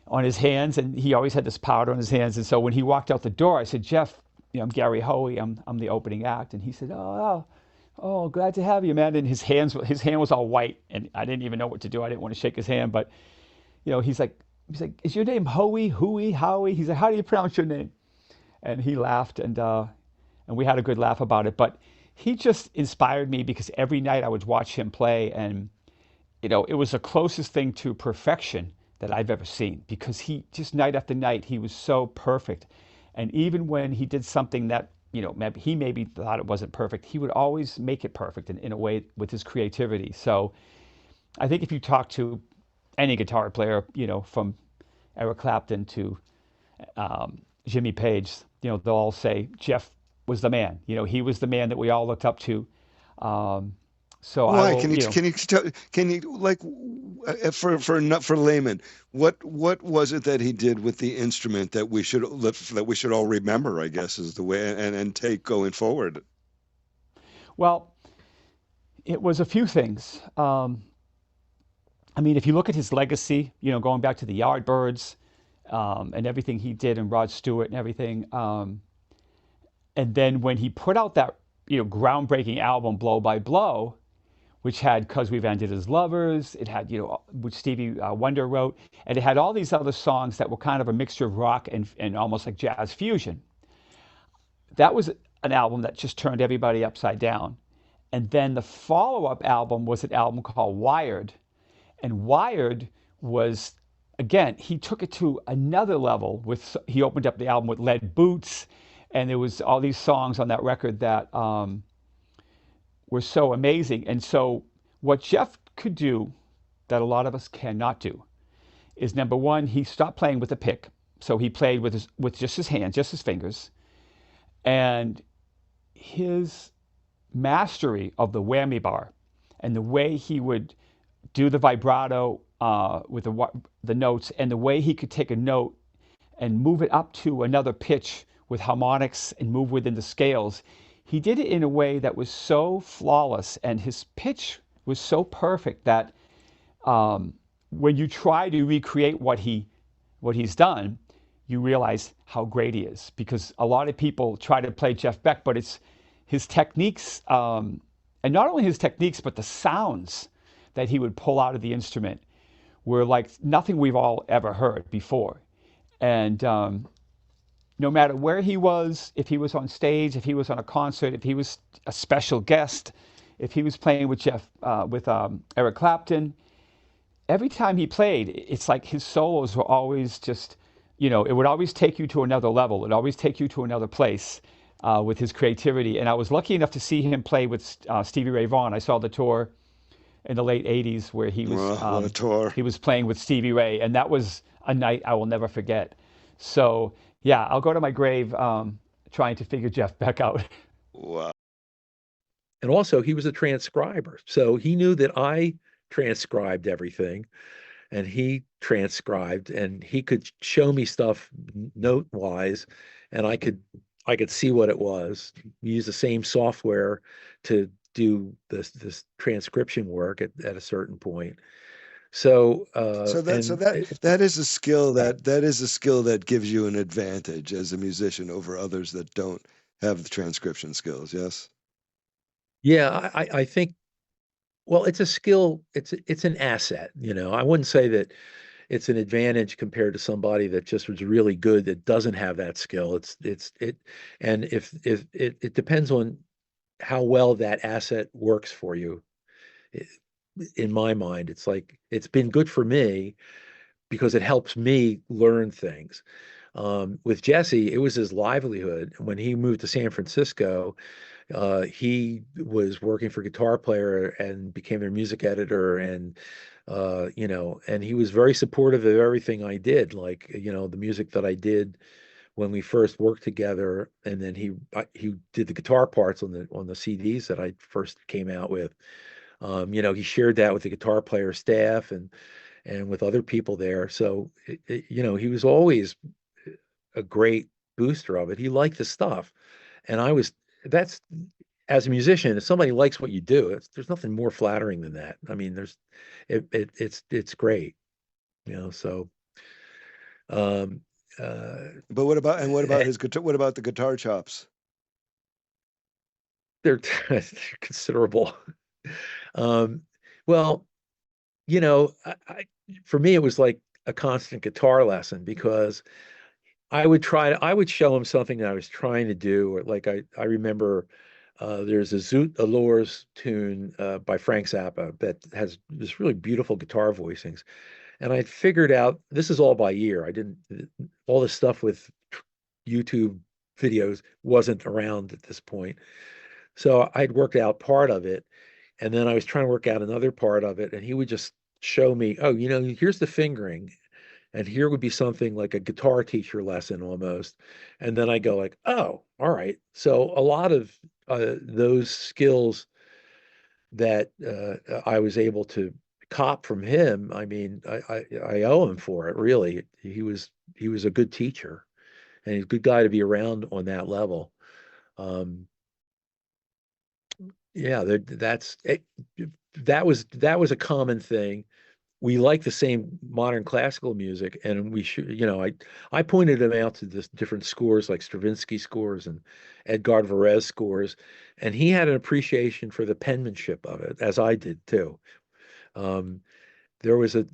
on his hands, and he always had this powder on his hands. And so when he walked out the door, I said, Jeff, I'm Gary Hoey. I'm the opening act. And he said, oh, glad to have you, man. And his hand was all white, and I didn't even know what to do. I didn't want to shake his hand, but he's like, is your name Hoey, Howie? He's like, how do you pronounce your name? And he laughed, and we had a good laugh about it. But he just inspired me because every night I would watch him play, and it was the closest thing to perfection that I've ever seen, because he just night after night, he was so perfect. And even when he did something that, maybe thought it wasn't perfect, he would always make it perfect in a way with his creativity. So I think if you talk to any guitar player, from Eric Clapton to Jimmy Page, they'll all say Jeff was the man. He was the man that we all looked up to. So I Why? will, Can you like for layman, what was it that he did with the instrument that we should all remember, I guess, is the way, and take going forward? well, it was a few things. I mean, if you look at his legacy, going back to the Yardbirds, and everything he did, and Rod Stewart and everything, and then when he put out that groundbreaking album Blow by Blow, which had "'Cause We've Ended as Lovers," it had which Stevie Wonder wrote, and it had all these other songs that were kind of a mixture of rock and almost like jazz fusion. That was an album that just turned everybody upside down. And then the follow-up album was an album called Wired, and Wired was, again, he took it to another level. He opened up the album with Lead Boots, and there was all these songs on that record that were so amazing. And so what Jeff could do that a lot of us cannot do is, number one, he stopped playing with a pick. So he played with just his hands, just his fingers. And his mastery of the whammy bar and the way he would do the vibrato with the notes, and the way he could take a note and move it up to another pitch with harmonics and move within the scales. He did it in a way that was so flawless, and his pitch was so perfect that when you try to recreate what he's done, you realize how great he is. Because a lot of people try to play Jeff Beck, but it's his techniques, and not only his techniques, but the sounds that he would pull out of the instrument were like nothing we've all ever heard before. And no matter where he was, if he was on stage, if he was on a concert, if he was a special guest, if he was playing with Eric Clapton, every time he played, it's like his solos were always just, it would always take you to another level. It would always take you to another place with his creativity. And I was lucky enough to see him play with Stevie Ray Vaughan. I saw the tour in the late 80s where he was what a tour. He was playing with Stevie Ray, and that was a night I will never forget. So yeah, I'll go to my grave trying to figure Jeff Beck out. Wow. And also, he was a transcriber, so he knew that I transcribed everything, and he transcribed, and he could show me stuff note wise, and I could see what it was. We use the same software to do this transcription work at a certain point. So that is a skill that gives you an advantage as a musician over others that don't have the transcription skills. Yes. Yeah, I think. Well, it's a skill. It's an asset. I wouldn't say that it's an advantage compared to somebody that just was really good that doesn't have that skill. And if it depends on how well that asset works for you. In my mind, it's like it's been good for me because it helps me learn things. With Jesse, it was his livelihood. When he moved to San Francisco, he was working for Guitar Player and became their music editor, and and he was very supportive of everything I did, like the music that I did when we first worked together, and then he did the guitar parts on the CDs that I first came out with. He shared that with the Guitar Player staff and with other people there. So he was always a great booster of it. He liked the stuff, and that's, as a musician, if somebody likes what you do, there's nothing more flattering than that. I mean, it's great, so. But what about his guitar? What about the guitar chops? They're considerable. Well, for me, it was like a constant guitar lesson, because I would show him something that I was trying to do, or like I remember There's a Zoot Allures tune by Frank Zappa that has this really beautiful guitar voicings. And I figured out this is all by ear. I didn't, all this stuff with YouTube videos wasn't around at this point. So I'd worked out part of it. And then I was trying to work out another part of it. And he would just show me, oh, here's the fingering. And here would be something like a guitar teacher lesson almost. And then I go like, oh, all right. So a lot of those skills that I was able to cop from him, I mean, I owe him for it, really. He was a good teacher and he's a good guy to be around on that level. Yeah, that's it. That was a common thing. We like the same modern classical music, and we should, I pointed him out to this different scores like Stravinsky scores and Edgard Varese scores, and he had an appreciation for the penmanship of it, as I did too. Um, it was a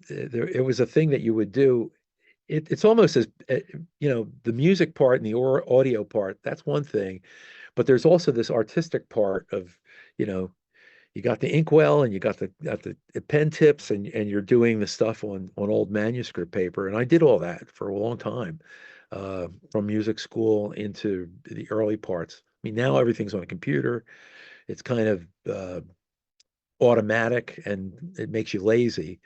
thing that you would do. It's almost as the music part and the audio part. That's one thing, but there's also this artistic part of, you know, you got the inkwell and you got the pen tips and you're doing the stuff on old manuscript paper. And I did all that for a long time, from music school into the early parts. I mean, now everything's on a computer. It's kind of automatic and it makes you lazy.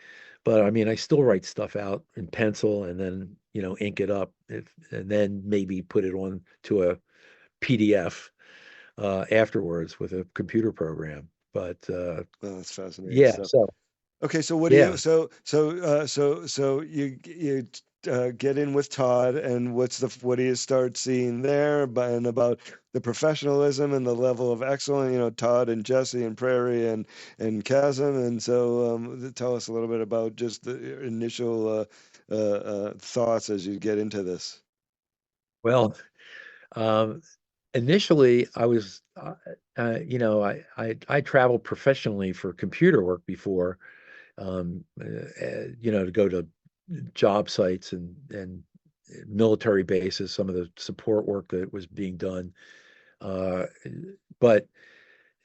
But I mean, I still write stuff out in pencil and then, ink it up and then maybe put it on to a PDF afterwards with a computer program. But Well, that's fascinating yeah, stuff. so Okay, so what do yeah. you so you get in with Todd, and what do you start seeing there? And about the professionalism and the level of excellence, Todd and Jesse and Prairie and Chasm, and so tell us a little bit about just the initial thoughts as you get into this. Well, initially I was, I traveled professionally for computer work before, to go to job sites and military bases, some of the support work that was being done. But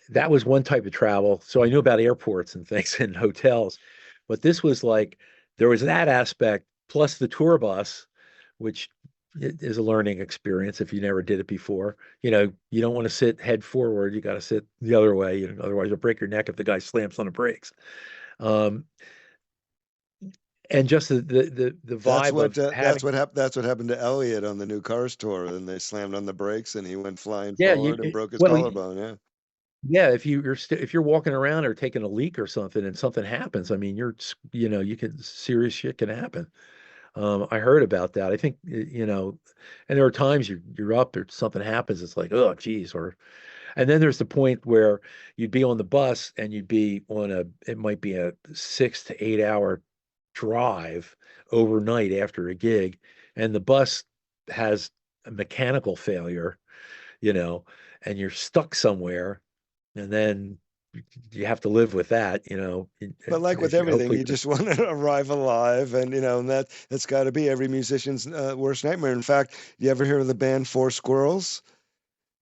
that was one type of travel. So I knew about airports and things and hotels. But this was like, there was that aspect plus the tour bus, which is a learning experience if you never did it before. You don't want to sit head forward. You got to sit the other way. Otherwise you'll break your neck if the guy slams on the brakes. Um, and just the vibe of having, That's what happened to Elliot on the new Cars tour. And they slammed on the brakes, and he went flying yeah, forward and broke his well, collarbone. Yeah. yeah, if you're walking around or taking a leak or something and something happens, I mean, serious shit can happen. I heard about that. I think, and there are times you're up or something happens, it's like, oh, geez, and then there's the point where you'd be on the bus and you'd be it might be a 6 to 8 hour drive overnight after a gig, and the bus has a mechanical failure, and you're stuck somewhere, and then you have to live with that, But like with everything, you just want to arrive alive, and and that's got to be every musician's worst nightmare. In fact, you ever hear of the band Four Squirrels?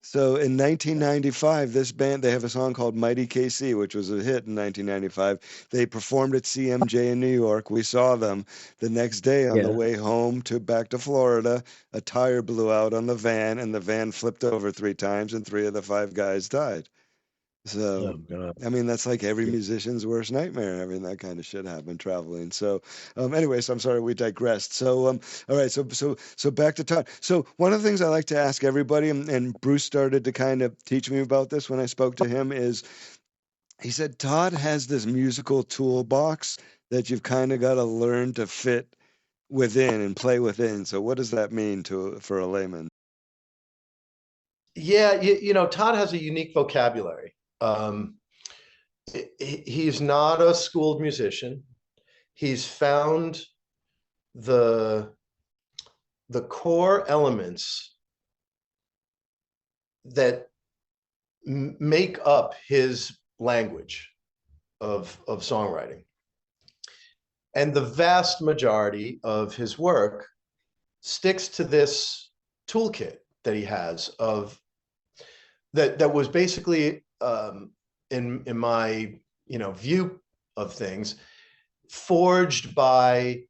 So in 1995, this band, they have a song called Mighty KC, which was a hit in 1995. They performed at CMJ in New York. We saw them the next day on the way home back to Florida. A tire blew out on the van, and the van flipped over 3 times, and 3 of the 5 guys died. So, I mean, that's like every musician's worst nightmare. I mean, that kind of shit happened traveling. So, anyways, I'm sorry we digressed. So, all right. So back to Todd. So one of the things I like to ask everybody, and Bruce started to kind of teach me about this when I spoke to him, is he said, Todd has this musical toolbox that you've kind of got to learn to fit within and play within. So what does that mean for a layman? Yeah, Todd has a unique vocabulary. He's not a schooled musician. He's found the core elements that make up his language of songwriting. And the vast majority of his work sticks to this toolkit that he has of that was basically in my view of things, forged by,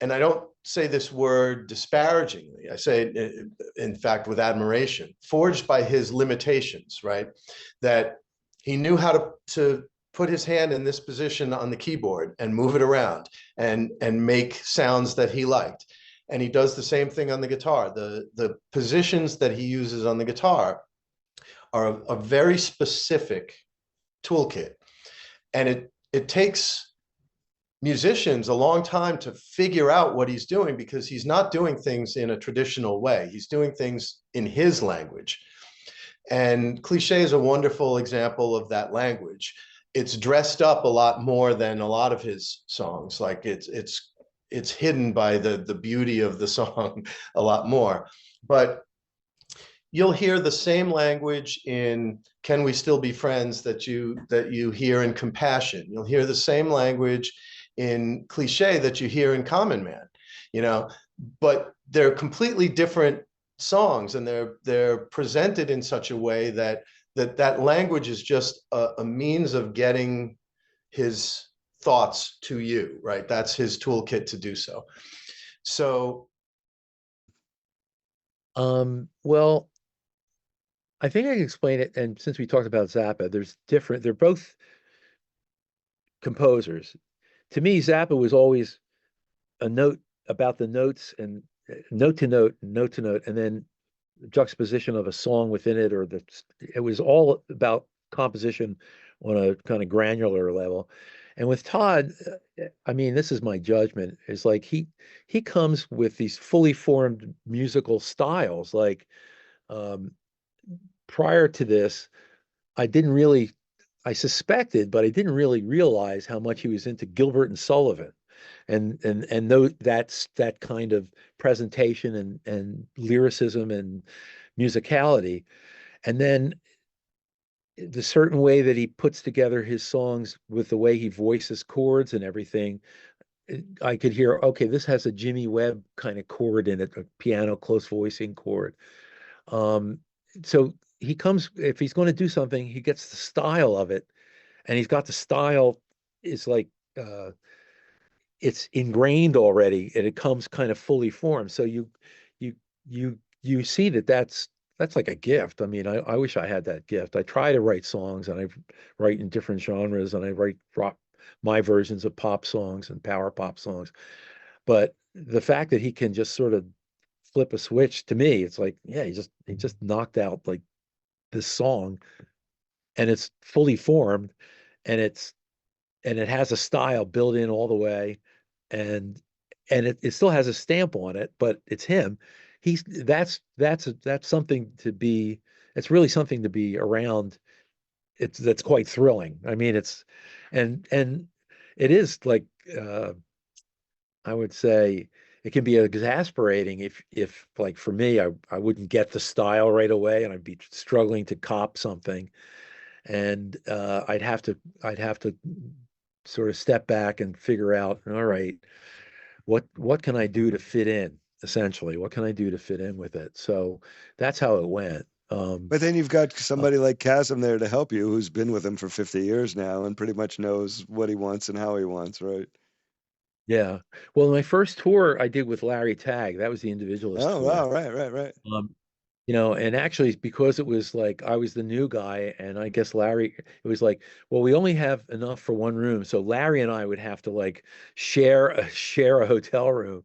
and I don't say this word disparagingly, I say it, in fact, with admiration, forged by his limitations, right? That he knew how to put his hand in this position on the keyboard and move it around and make sounds that he liked. And he does the same thing on the guitar. The positions that he uses on the guitar are a very specific toolkit. And it takes musicians a long time to figure out what he's doing, because he's not doing things in a traditional way. He's doing things in his language. And Cliché is a wonderful example of that language. It's dressed up a lot more than a lot of his songs. Like it's hidden by the beauty of the song a lot more. But you'll hear the same language in Can We Still Be Friends that you hear in Compassion. You'll hear the same language in Cliché that you hear in Common Man, but they're completely different songs, and they're presented in such a way that language is just a means of getting his thoughts to you, right? That's his toolkit to do so. So, well, I think I can explain it. And since we talked about Zappa, they're both composers. To me, Zappa was always a note about the notes, and note to note, note to note, and then juxtaposition of a song within it, or it was all about composition on a kind of granular level. And with Todd, I mean, this is my judgment, is like he comes with these fully formed musical styles. Like prior to this, I suspected, but I didn't really realize how much he was into Gilbert and Sullivan, and that's that kind of presentation and lyricism and musicality. And then the certain way that he puts together his songs with the way he voices chords and everything, I could hear, okay, this has a Jimmy Webb kind of chord in it, a piano close voicing chord. So he comes, if he's going to do something, he gets the style of it, and he's got the style is like it's ingrained already, and it comes kind of fully formed. So you see that's like a gift. I mean, I wish I had that gift. I try to write songs, and I write in different genres, and I write my versions of pop songs and power pop songs. But the fact that he can just sort of flip a switch, to me, it's like, yeah, he just knocked out like this song, and it's fully formed, and it has a style built in all the way, and it still has a stamp on it, but it's him. That's something to be. It's really something to be around. That's quite thrilling. I mean, and it is like I would say it can be exasperating if like for me, I wouldn't get the style right away, and I'd be struggling to cop something, and I'd have to sort of step back and figure out, all right, what can I do to fit in, essentially? What can I do to fit in with it? So that's how it went. But then you've got somebody like Chasm there to help you, who's been with him for 50 years now and pretty much knows what he wants and how he wants, right? Yeah. Well, my first tour I did with Larry Tagg. That was the Individualist Oh, tour. wow, right. And actually because it was like I was the new guy, and I guess Larry, it was like, well, we only have enough for one room. So Larry and I would have to like share a hotel room,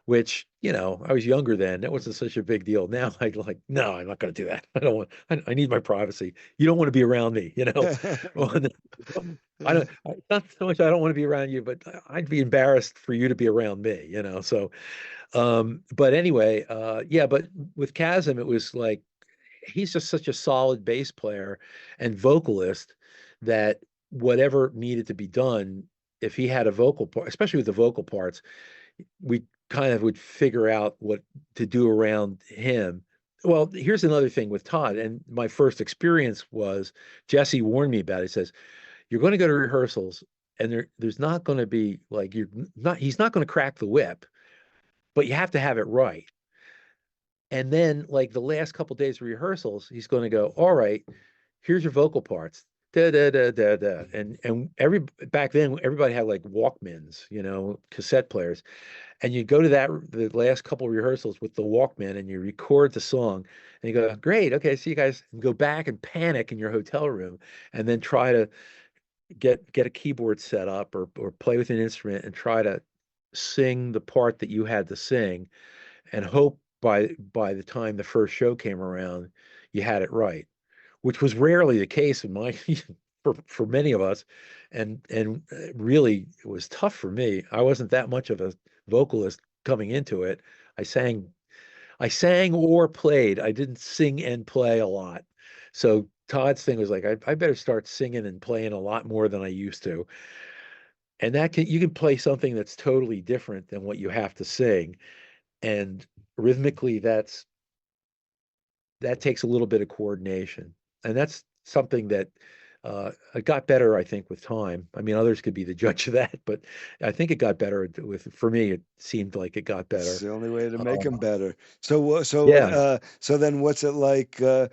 which, I was younger then. That wasn't such a big deal. Now I'd like, no, I'm not going to do that. I need my privacy. You don't want to be around me, Well, not so much I don't want to be around you, but I'd be embarrassed for you to be around me, So but anyway, yeah, but with Chasm, it was like he's just such a solid bass player and vocalist that whatever needed to be done, if he had a vocal part, especially with the vocal parts, we kind of would figure out what to do around him. Well, here's another thing with Todd, and my first experience was Jesse warned me about it. He says, you're going to go to rehearsals, and there's not going to be like he's not going to crack the whip, but you have to have it right. And then like the last couple days of rehearsals, he's going to go, all right, here's your vocal parts. Da, da, da, da, da. And back then everybody had like Walkmans, cassette players. And you go to the last couple of rehearsals with the Walkman and you record the song and you go, great, okay, see you guys, and go back and panic in your hotel room and then try to get a keyboard set up or play with an instrument and try to sing the part that you had to sing and hope by the time the first show came around, you had it right, which was rarely the case in my for many of us, and really it was tough for me. I wasn't that much of a vocalist coming into it. I sang or played. I didn't sing and play a lot. So Todd's thing was like, I better start singing and playing a lot more than I used to. And you can play something that's totally different than what you have to sing. And rhythmically, that takes a little bit of coordination. And that's something that it got better, I think, with time. I mean, others could be the judge of that, but I think it got better for me, it seemed like it got better. It's the only way to make them better. So Yeah. So then what's it like, the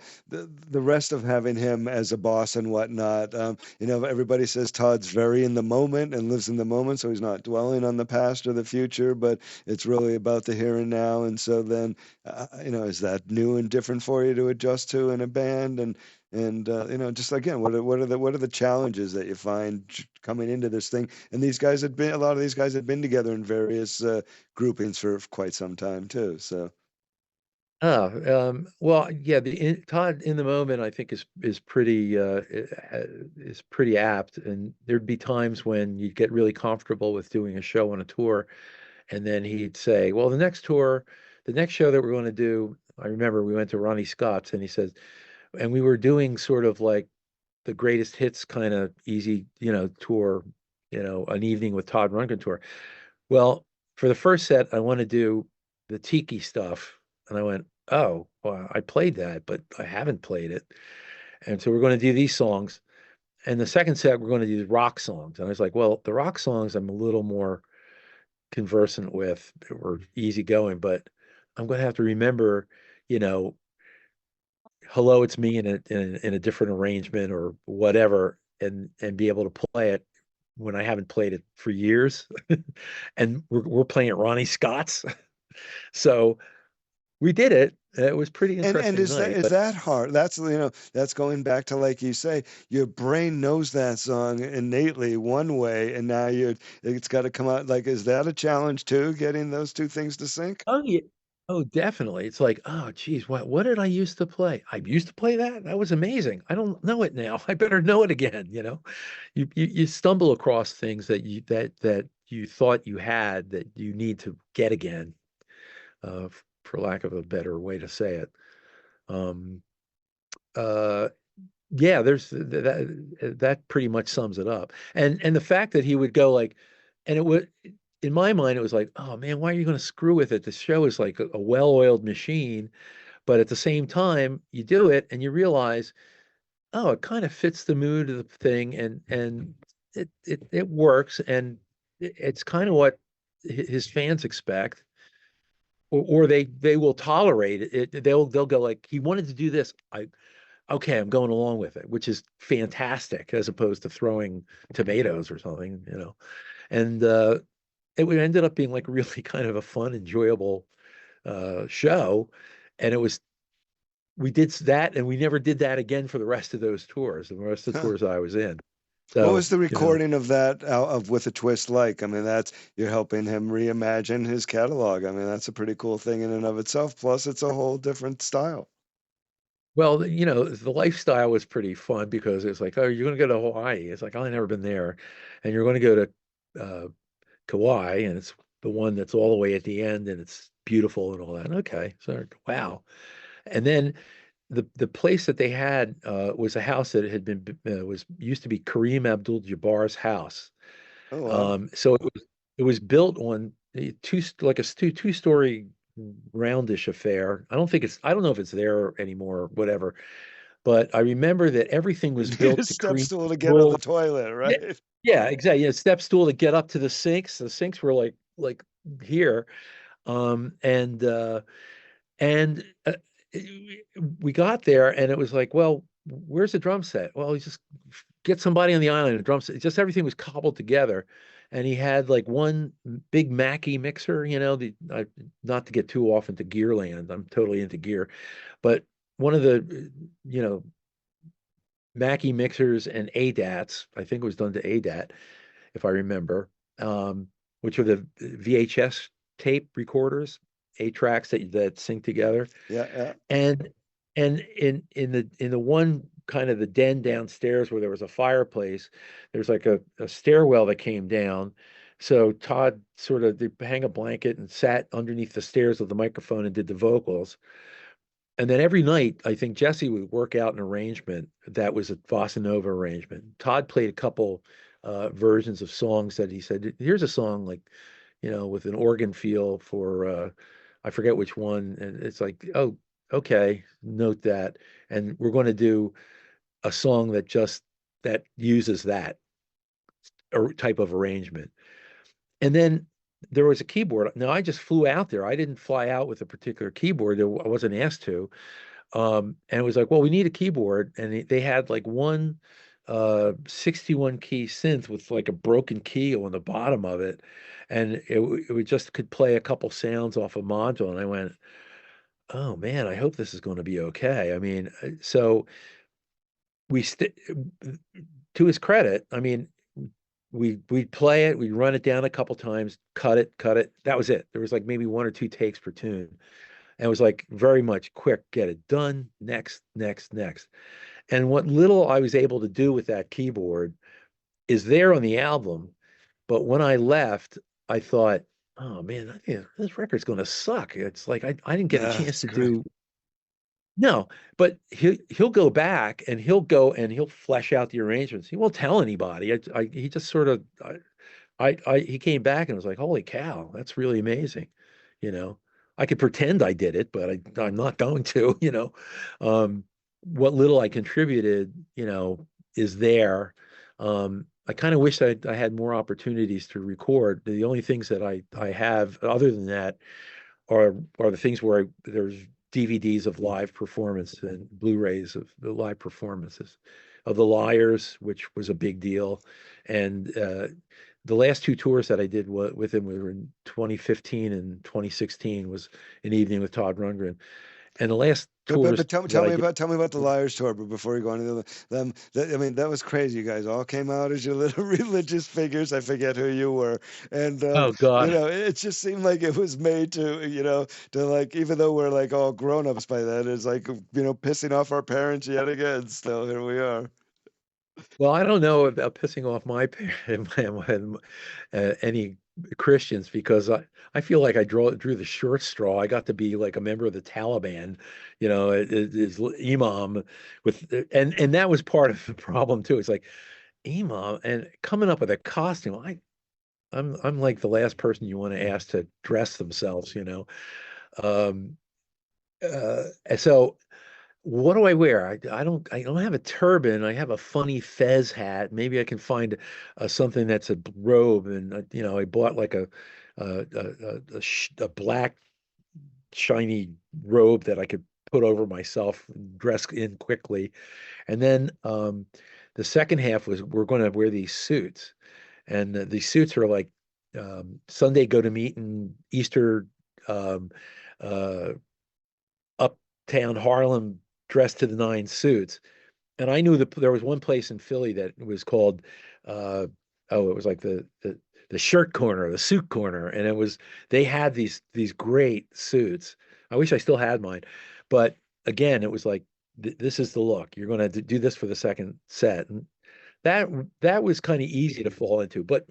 rest of having him as a boss and whatnot? Everybody says Todd's very in the moment and lives in the moment, so he's not dwelling on the past or the future, but it's really about the here and now. And so then, is that new and different for you to adjust to in a band? And just again, what are the challenges that you find coming into this thing? And a lot of these guys had been together in various groupings for quite some time too. So Well, yeah, Todd in the moment, I think is pretty apt. And there'd be times when you'd get really comfortable with doing a show on a tour, and then he'd say, well, the next show that we're going to do, I remember we went to Ronnie Scott's, and he says, and we were doing sort of like the greatest hits kind of easy, tour, an evening with Todd Rundgren tour. Well, for the first set, I want to do the Tiki stuff. And I went, oh, well, I played that, but I haven't played it. And so we're going to do these songs. And the second set, we're going to do the rock songs. And I was like, well, the rock songs I'm a little more conversant with or easygoing, but I'm going to have to remember, you know, hello, it's me in a different arrangement or whatever, and be able to play it when I haven't played it for years. And we're playing at Ronnie Scott's. So we did it. It was pretty interesting and is night. that hard? That's going back to, like you say, your brain knows that song innately one way, and now it's got to come out. Like, is that a challenge too, getting those two things to sync? Oh yeah. Oh, definitely. It's like, oh geez, what did I used to play? I used to play that. That was amazing. I don't know it now. I better know it again, You stumble across things that you thought you had that you need to get again, for lack of a better way to say it. Um, uh, yeah, there's that pretty much sums it up. And the fact that he would go like, and it would, in my mind, it was like, oh man, why are you going to screw with it? The show is like a well-oiled machine, but at the same time, you do it and you realize, oh, it kind of fits the mood of the thing, and it works, and it's kind of what his fans expect, or they will tolerate it. They'll go like, he wanted to do this. Okay, I'm going along with it, which is fantastic, as opposed to throwing tomatoes or something. And it ended up being like really kind of a fun, enjoyable show. And we did that, and we never did that again for the rest of those tours, the rest of the tours I was in. What So, was the recording of that of With a Twist like? I mean, you're helping him reimagine his catalog. I mean, that's a pretty cool thing in and of itself. Plus, it's a whole different style. well, the lifestyle was pretty fun because it's like, oh, you're going to go to Hawaii. It's like, oh, I've never been there. And you're going to go to Kauai, and it's the one that's all the way at the end, and it's beautiful and all that. Okay, so wow. And then the place that they had was a house that had been was used to be Kareem Abdul-Jabbar's house. Oh, wow. So it was built on like a two-story roundish affair. I don't know if it's there anymore, whatever. But I remember that everything was You need built a to step Kareem stool to get on Abdul. the toilet, Yeah, right? yeah, exactly. Yeah, step stool to get up to the sinks. The sinks were like here. Um, and And we got there, and it was like, well, where's the drum set? Well, just get somebody on the island, a drum set. Just everything was cobbled together. And he had like one big Mackie mixer, not to get too off into gear land. I'm totally into gear, but one of the, Mackie mixers and ADATs, I think it was done to ADAT, if I remember, which are the VHS tape recorders, 8 tracks that sync together. Yeah. And in the one kind of the den downstairs where there was a fireplace, there's like a stairwell that came down. So Todd sort of hang a blanket and sat underneath the stairs with the microphone and did the vocals. And then every night, I think Jesse would work out an arrangement that was a bossa nova arrangement. Todd played a couple versions of songs that he said, here's a song like, with an organ feel for, I forget which one. And it's like, oh, okay, note that. And we're going to do a song that uses that type of arrangement. And then there was a keyboard. Now, I just flew out there. I didn't fly out with a particular keyboard. I wasn't asked to. And it was like, well, we need a keyboard. And they had like one 61 key synth with like a broken key on the bottom of it. And it just could play a couple sounds off a module. And I went, oh man, I hope this is going to be okay. I mean, so to his credit, I mean, we'd play it, we'd run it down a couple times, cut it. That was it. There was like maybe 1 or 2 takes per tune. And it was like very much quick, get it done, next. And what little I was able to do with that keyboard is there on the album. But when I left, I thought, oh man, this record's going to suck. It's like I didn't get a chance to do. No, but he'll go back and he'll flesh out the arrangements. He won't tell anybody. He just sort of he came back and was like, holy cow, that's really amazing. I could pretend I did it, but I'm not going to. What little I contributed, is there. I kind of wish I had more opportunities to record. The only things that I have other than that are the things where there's DVDs of live performance and Blu-rays of the live performances of the Liars, which was a big deal. And the last 2 tours that I did with him were in 2015 and 2016 was an evening with Todd Rundgren. And the last tours. But tell me about the Liars tour. But before you go on to them, I mean, that was crazy. You guys all came out as your little religious figures. I forget who you were, and oh God, it just seemed like it was made to like, even though we're like all grown ups by then, it's like pissing off our parents yet again. Still, here we are. Well, I don't know about pissing off my parents, any Christians, because I feel like I drew the short straw. I got to be like a member of the Taliban, is imam and that was part of the problem too. It's like imam and coming up with a costume. I'm like the last person you want to ask to dress themselves, so what do I wear? I don't have a turban. I have a funny fez hat. Maybe I can find something that's a robe. And I bought like a black shiny robe that I could put over myself, dress in quickly. And then the second half was we're going to wear these suits, and these suits are like Sunday go to meeting, Easter uptown Harlem dressed to the 9 suits. And I knew that there was one place in Philly that was called it was like the shirt corner, the suit corner. And they had these great suits. I wish I still had mine. But again, it was like this is the look. You're going to do this for the second set. And that was kind of easy to fall into. But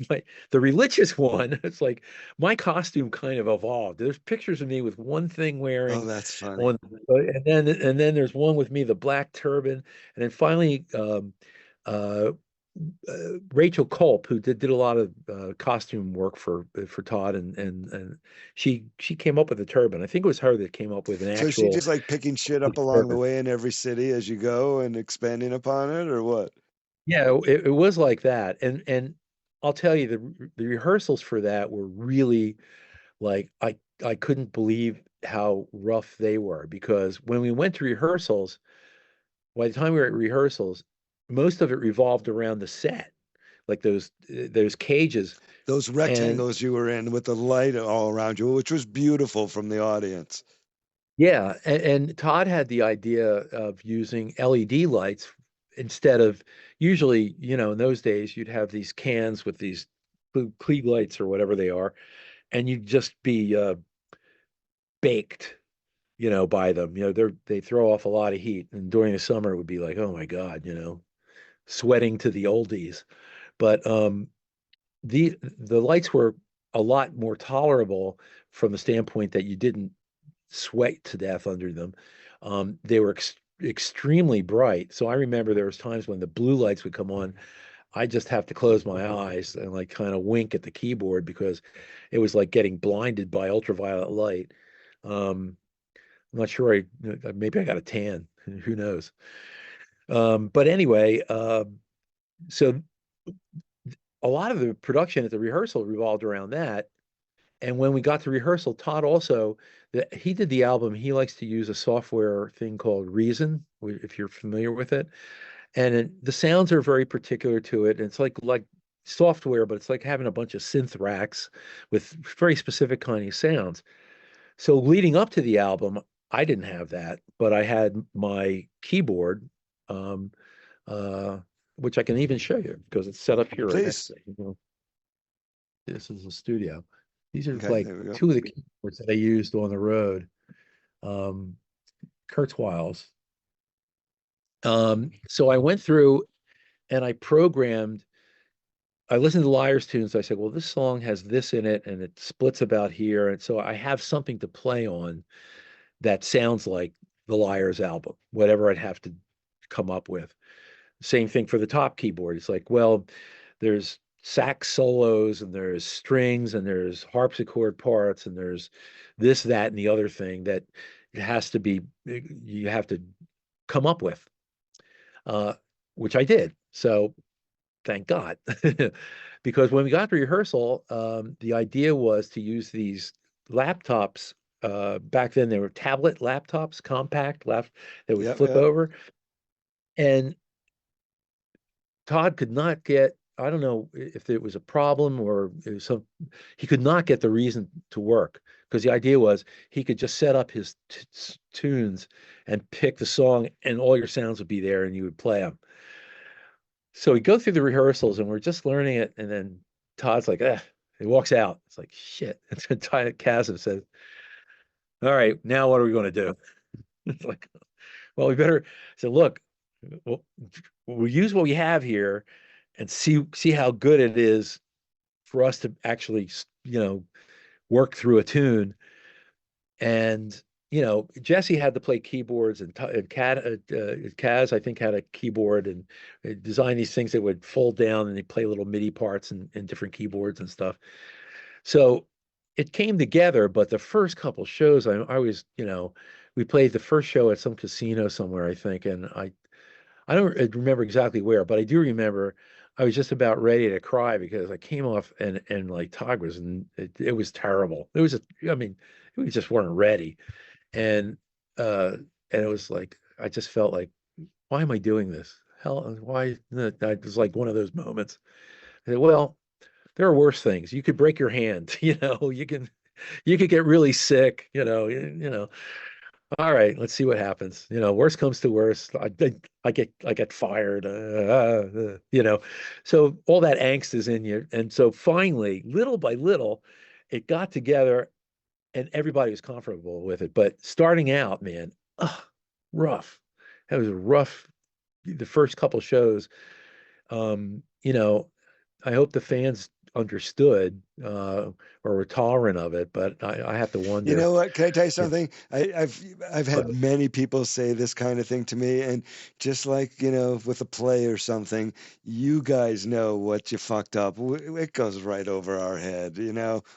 the religious one, it's like my costume kind of evolved. There's pictures of me with one thing wearing. Oh, that's funny. And then there's one with me, the black turban, and then finally Rachel Culp, who did a lot of costume work for Todd, and she came up with a turban. I think it was her that came up with an actual. So she just like picking shit up along the way in every city as you go and expanding upon it, or what? Yeah, it was like that, and I'll tell you the rehearsals for that were really like I couldn't believe how rough they were, because when we went to rehearsals, by the time we were at rehearsals, most of it revolved around the set, like those cages. Those And rectangles you were in with the light all around you, which was beautiful from the audience. yeah, and Todd had the idea of using LED lights instead of, usually, in those days you'd have these cans with these Klieg lights or whatever they are, and you'd just be baked, by them. They throw off a lot of heat, and during the summer it would be like, oh my God, sweating to the oldies. But the lights were a lot more tolerable from the standpoint that you didn't sweat to death under them. They were extremely bright. So I remember there was times when the blue lights would come on. I just have to close my eyes and like kind of wink at the keyboard, because it was like getting blinded by ultraviolet light. Um, I'm not sure. Maybe I got a tan. Who knows? But anyway, so a lot of the production at the rehearsal revolved around that. And when we got to rehearsal, Todd also, he did the album. He likes to use a software thing called Reason, if you're familiar with it. And the sounds are very particular to it. And it's like software, but it's like having a bunch of synth racks with very specific kind of sounds. So leading up to the album, I didn't have that, but I had my keyboard, um, uh, which I can even show you because it's set up here right next Please. to me. This is a studio. These are Okay, like there we go. two of the keyboards that I used on the road. Kurzweil's. So I went through and I programmed. I listened to Liar's tunes. I said, well, this song has this in it, and it splits about here, and so I have something to play on that sounds like the Liar's album, whatever I'd have to come up with. Same thing for the top keyboard. It's like, well, there's sax solos and there's strings and there's harpsichord parts and there's this, that, and the other thing that it has to be, you have to come up with, uh, which I did. So thank God. Because when we got to rehearsal, the idea was to use these laptops. Back then, they were tablet laptops, compact that would flip Yep. over. And Todd could not get, I don't know if it was a problem or it was he could not get the reason to work, because the idea was he could just set up his tunes and pick the song and all your sounds would be there and you would play them. So we go through the rehearsals and we're just learning it. And then Todd's like, he walks out. It's like, shit. And then Chasm says, all right, now what are we going to do? It's like, well, we better say, look, we'll use what we have here and see how good it is for us to actually, work through a tune. And Jesse had to play keyboards, and Kaz, I think, had a keyboard and designed these things that would fold down and they play little MIDI parts and different keyboards and stuff. So it came together. But the first couple shows, I was, we played the first show at some casino somewhere, I think, and I don't remember exactly where, but I do remember I was just about ready to cry because I came off and like Todd was, and it was terrible. I mean, we just weren't ready. And and it was like I just felt like, why am I doing this? Hell, why? That was like one of those moments. I said, well, there are worse things. You could break your hand, you could get really sick, all right, let's see what happens. Worst comes to worst. I get fired. So all that angst is in you, and so finally, little by little, it got together, and everybody was comfortable with it. But starting out, man, rough. That was rough. The first couple shows, um, you know, I hope the fans understood or were tolerant of it, but I have to You wonder. know what? Can I tell you something? I've had many people say this kind of thing to me, and just like with a play or something, you guys know what you fucked up. It goes right over our head.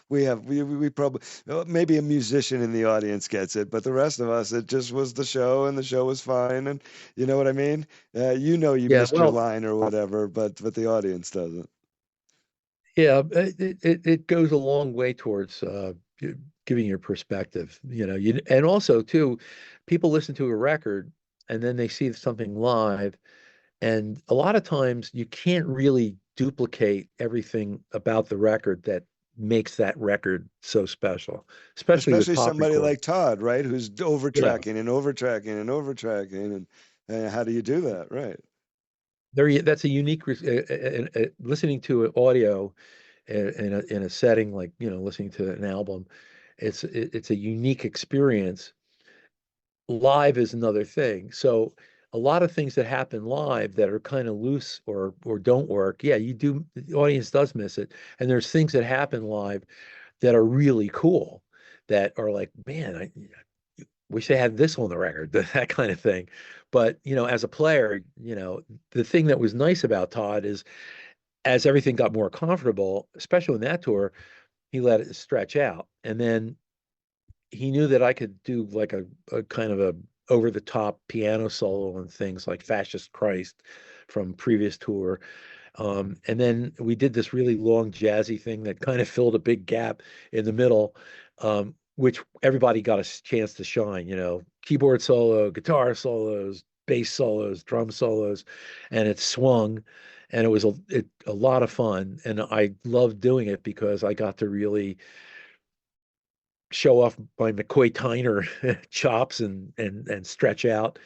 We probably maybe a musician in the audience gets it, but the rest of us, it just was the show, and the show was fine, and you know what I mean. You Yeah, missed your line or whatever, but the audience doesn't. yeah, it goes a long way towards giving you perspective, and also too, people listen to a record and then they see something live, and a lot of times you can't really duplicate everything about the record that makes that record so special, especially with Especially pop somebody recording. like Todd, right? Who's Yeah, overtracking and overtracking and overtracking. And how do you do that? Right. that's a unique listening to audio in a setting like, listening to an album. It's a unique experience. Live is another thing. So a lot of things that happen live that are kind of loose or don't work, yeah, the audience does miss it. And there's things that happen live that are really cool, that are like, man, I wish they had this on the record, that kind of thing. But, as a player, the thing that was nice about Todd is, as everything got more comfortable, especially in that tour, he let it stretch out. And then he knew that I could do like a kind of a over the top piano solo and things like Fascist Christ from previous tour. And then we did this really long jazzy thing that kind of filled a big gap in the middle, which everybody got a chance to shine, keyboard solo, guitar solos, bass solos, drum solos, and it swung. And it was a lot of fun. And I loved doing it because I got to really show off my McCoy Tyner chops and stretch out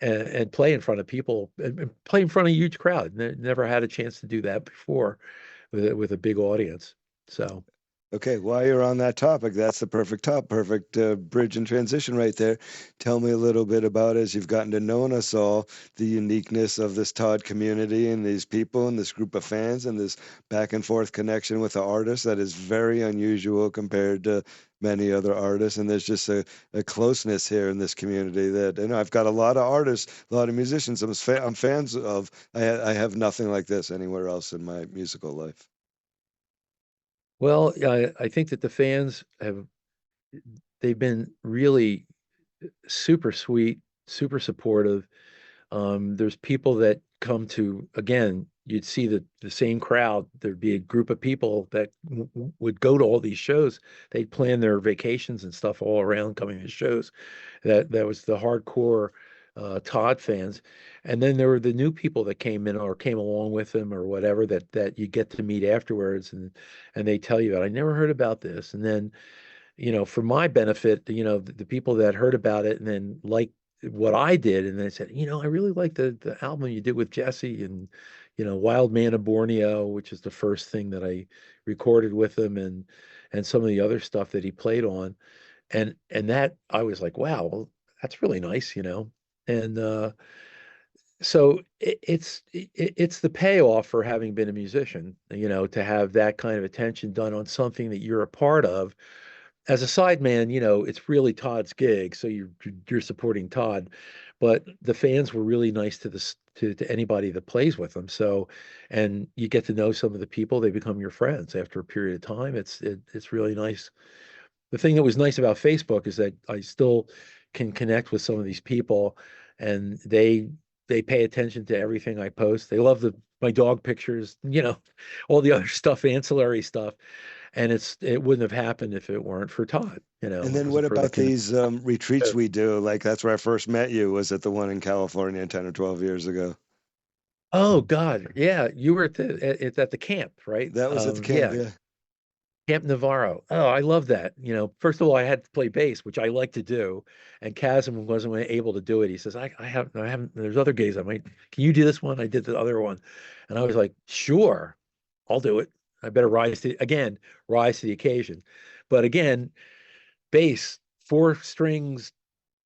and play in front of people and play in front of a huge crowd. Never had a chance to do that before with a big audience. So Okay, while you're on that topic, that's the perfect bridge and transition right there. Tell me a little bit about, as you've gotten to know us all, the uniqueness of this Todd community and these people and this group of fans and this back and forth connection with the artist that is very unusual compared to many other artists. And there's just a closeness here in this community that, I've got a lot of artists, a lot of musicians I'm fans of. I have nothing like this anywhere else in my musical life. well, I think that the fans they've been really super sweet, super supportive. There's people that come to, again, you'd see the same crowd. There'd be a group of people that would go to all these shows. They'd plan their vacations and stuff all around coming to shows. That was the hardcore Todd fans. And then there were the new people that came in or came along with him or whatever that you get to meet afterwards, and they tell you that I never heard about this. And then, for my benefit, the people that heard about it and then liked what I did, and they said, I really like the album you did with Jesse and, Wild Man of Borneo, which is the first thing that I recorded with him, and some of the other stuff that he played on. And that I was like, wow, well, that's really nice, And so it's the payoff for having been a musician, to have that kind of attention done on something that you're a part of. As a sideman, it's really Todd's gig, so you're supporting Todd, but the fans were really nice to anybody that plays with them. So, and you get to know some of the people; they become your friends after a period of time. It's really nice. The thing that was nice about Facebook is that I still can connect with some of these people, and they pay attention to everything I post. They love my dog pictures, all the other stuff, ancillary stuff. And it wouldn't have happened if it weren't for Todd, And it then what wasn't for about these retreats we do? Like that's where I first met you, was at the one in California 10 or 12 years ago. Oh God, yeah, you were at the camp, right? That was at the camp, Yeah, yeah. Camp Navarro. Oh, I love that. First of all, I had to play bass, which I like to do, and Chasm wasn't able to do it. He says, I haven't. There's other gigs I might. Can you do this one? I did the other one, and I was like, sure, I'll do it. I better rise to the occasion. But again, bass, four strings,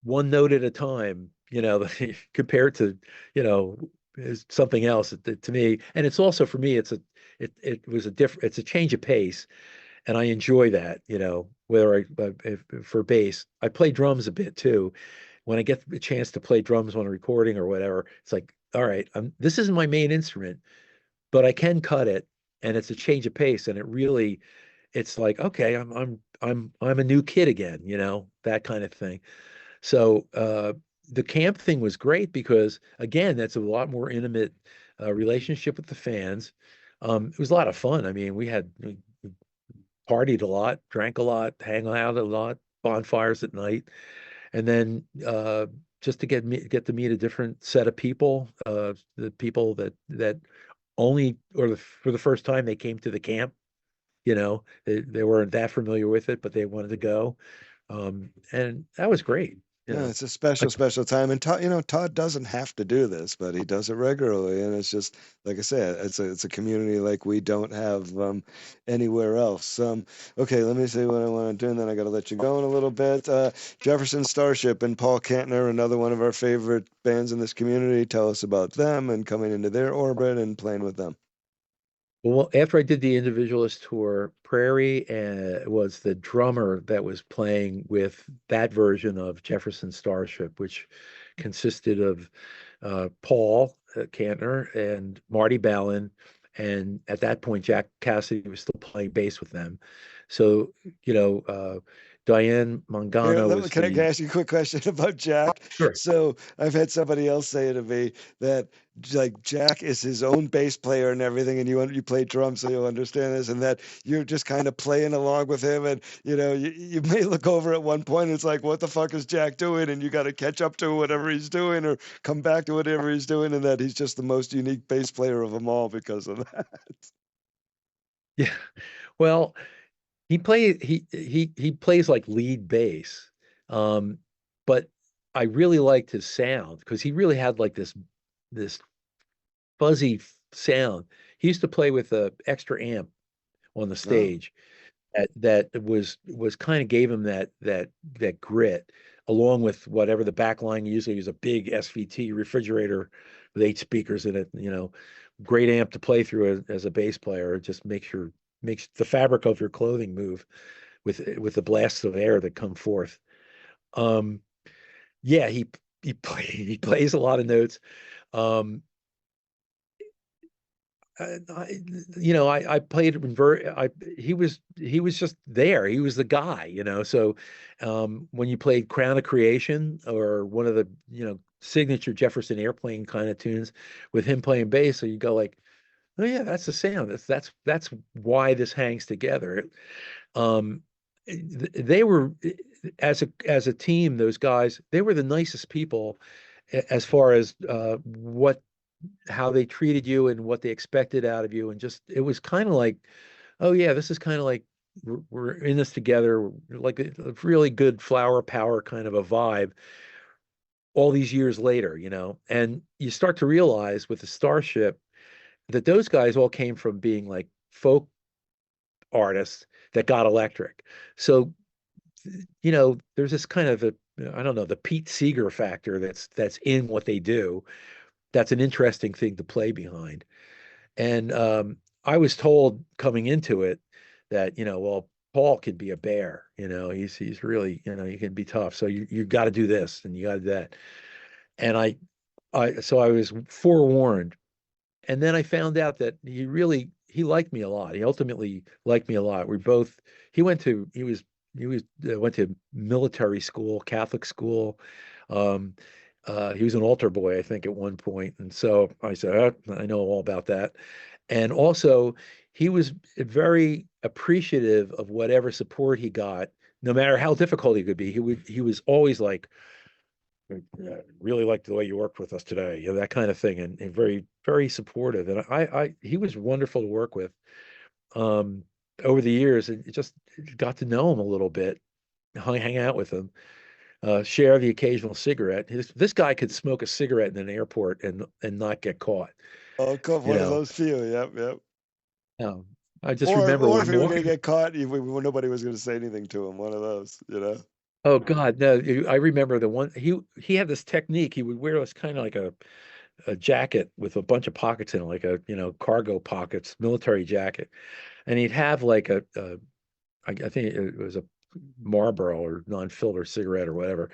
one note at a time, compared to, is something else to me. And it's also for me, it was it's a change of pace. And I enjoy that, whether for bass, I play drums a bit too. When I get a chance to play drums on a recording or whatever, it's like, all right, this isn't my main instrument, but I can cut it, and it's a change of pace. And it's like, okay, I'm a new kid again, that kind of thing. So the camp thing was great because, again, that's a lot more intimate relationship with the fans. It was a lot of fun. I mean, we partied a lot, drank a lot, hang out a lot, bonfires at night, and then just to get to meet a different set of people, the people that only for the first time they came to the camp. They weren't that familiar with it, but they wanted to go, and that was great. Yeah, it's a special, special time. And Todd, Todd doesn't have to do this, but he does it regularly. And it's just, like I said, it's a community like we don't have anywhere else. Okay, let me see what I want to do, and then I got to let you go in a little bit. Jefferson Starship and Paul Kantner, another one of our favorite bands in this community. Tell us about them and coming into their orbit and playing with them. Well, after I did the individualist tour, Prairie was the drummer that was playing with that version of Jefferson Starship, which consisted of Paul Kantner and Marty Ballin. And at that point, Jack Cassidy was still playing bass with them. So, Diane Mangano was Can I ask you a quick question about Jack? Sure. So I've had somebody else say to me that like Jack is his own bass player and everything, and you play drums, so you'll understand this, and that you're just kind of playing along with him, and you may look over at one point, and it's like, what the fuck is Jack doing? And you got to catch up to whatever he's doing or come back to whatever he's doing, and that he's just the most unique bass player of them all because of that. Yeah. Well, he plays like lead bass, but I really liked his sound because he really had like this fuzzy sound. He used to play with a extra amp on the stage that was kind of gave him that grit, along with whatever the back line. Usually was a big SVT refrigerator with 8 speakers in it. Great amp to play through as a bass player. It just makes the fabric of your clothing move with the blasts of air that come forth. Yeah, he plays a lot of notes. I played he was just there. He was the guy. So when you played Crown of Creation or one of the signature Jefferson Airplane kind of tunes with him playing bass, so you go like, oh yeah, that's the sound. That's why this hangs together. They were as a team, those guys, they were the nicest people as far as how they treated you and what they expected out of you, and just it was kind of like, oh yeah, this is kind of like we're in this together, like a really good flower power kind of a vibe. All these years later, and you start to realize with the Starship that those guys all came from being like folk artists that got electric. So, there's this kind of I don't know, the Pete Seeger factor that's in what they do. That's an interesting thing to play behind. And I was told coming into it that, well, Paul can be a bear, he's really, he can be tough. So you got to do this and you got to do that. And so I was forewarned. And then I found out that he liked me a lot. He ultimately liked me a lot. He went to military school, Catholic school. He was an altar boy, I think, at one point. And so I said, I know all about that. And also, he was very appreciative of whatever support he got, no matter how difficult he could be. He was always like, really liked the way you worked with us today, that kind of thing, and very, very supportive. And he was wonderful to work with. Over the years, and just got to know him a little bit, hang out with him, share the occasional cigarette. This guy could smoke a cigarette in an airport and not get caught. Oh, cool. One of those few. Yep. I just remember or if he was going to get caught, nobody was going to say anything to him. One of those, Oh God, no! I remember the one he had this technique. He would wear this kind of like a jacket with a bunch of pockets in it, like a cargo pockets, military jacket, and he'd have like I think it was a Marlboro or non-filter cigarette or whatever,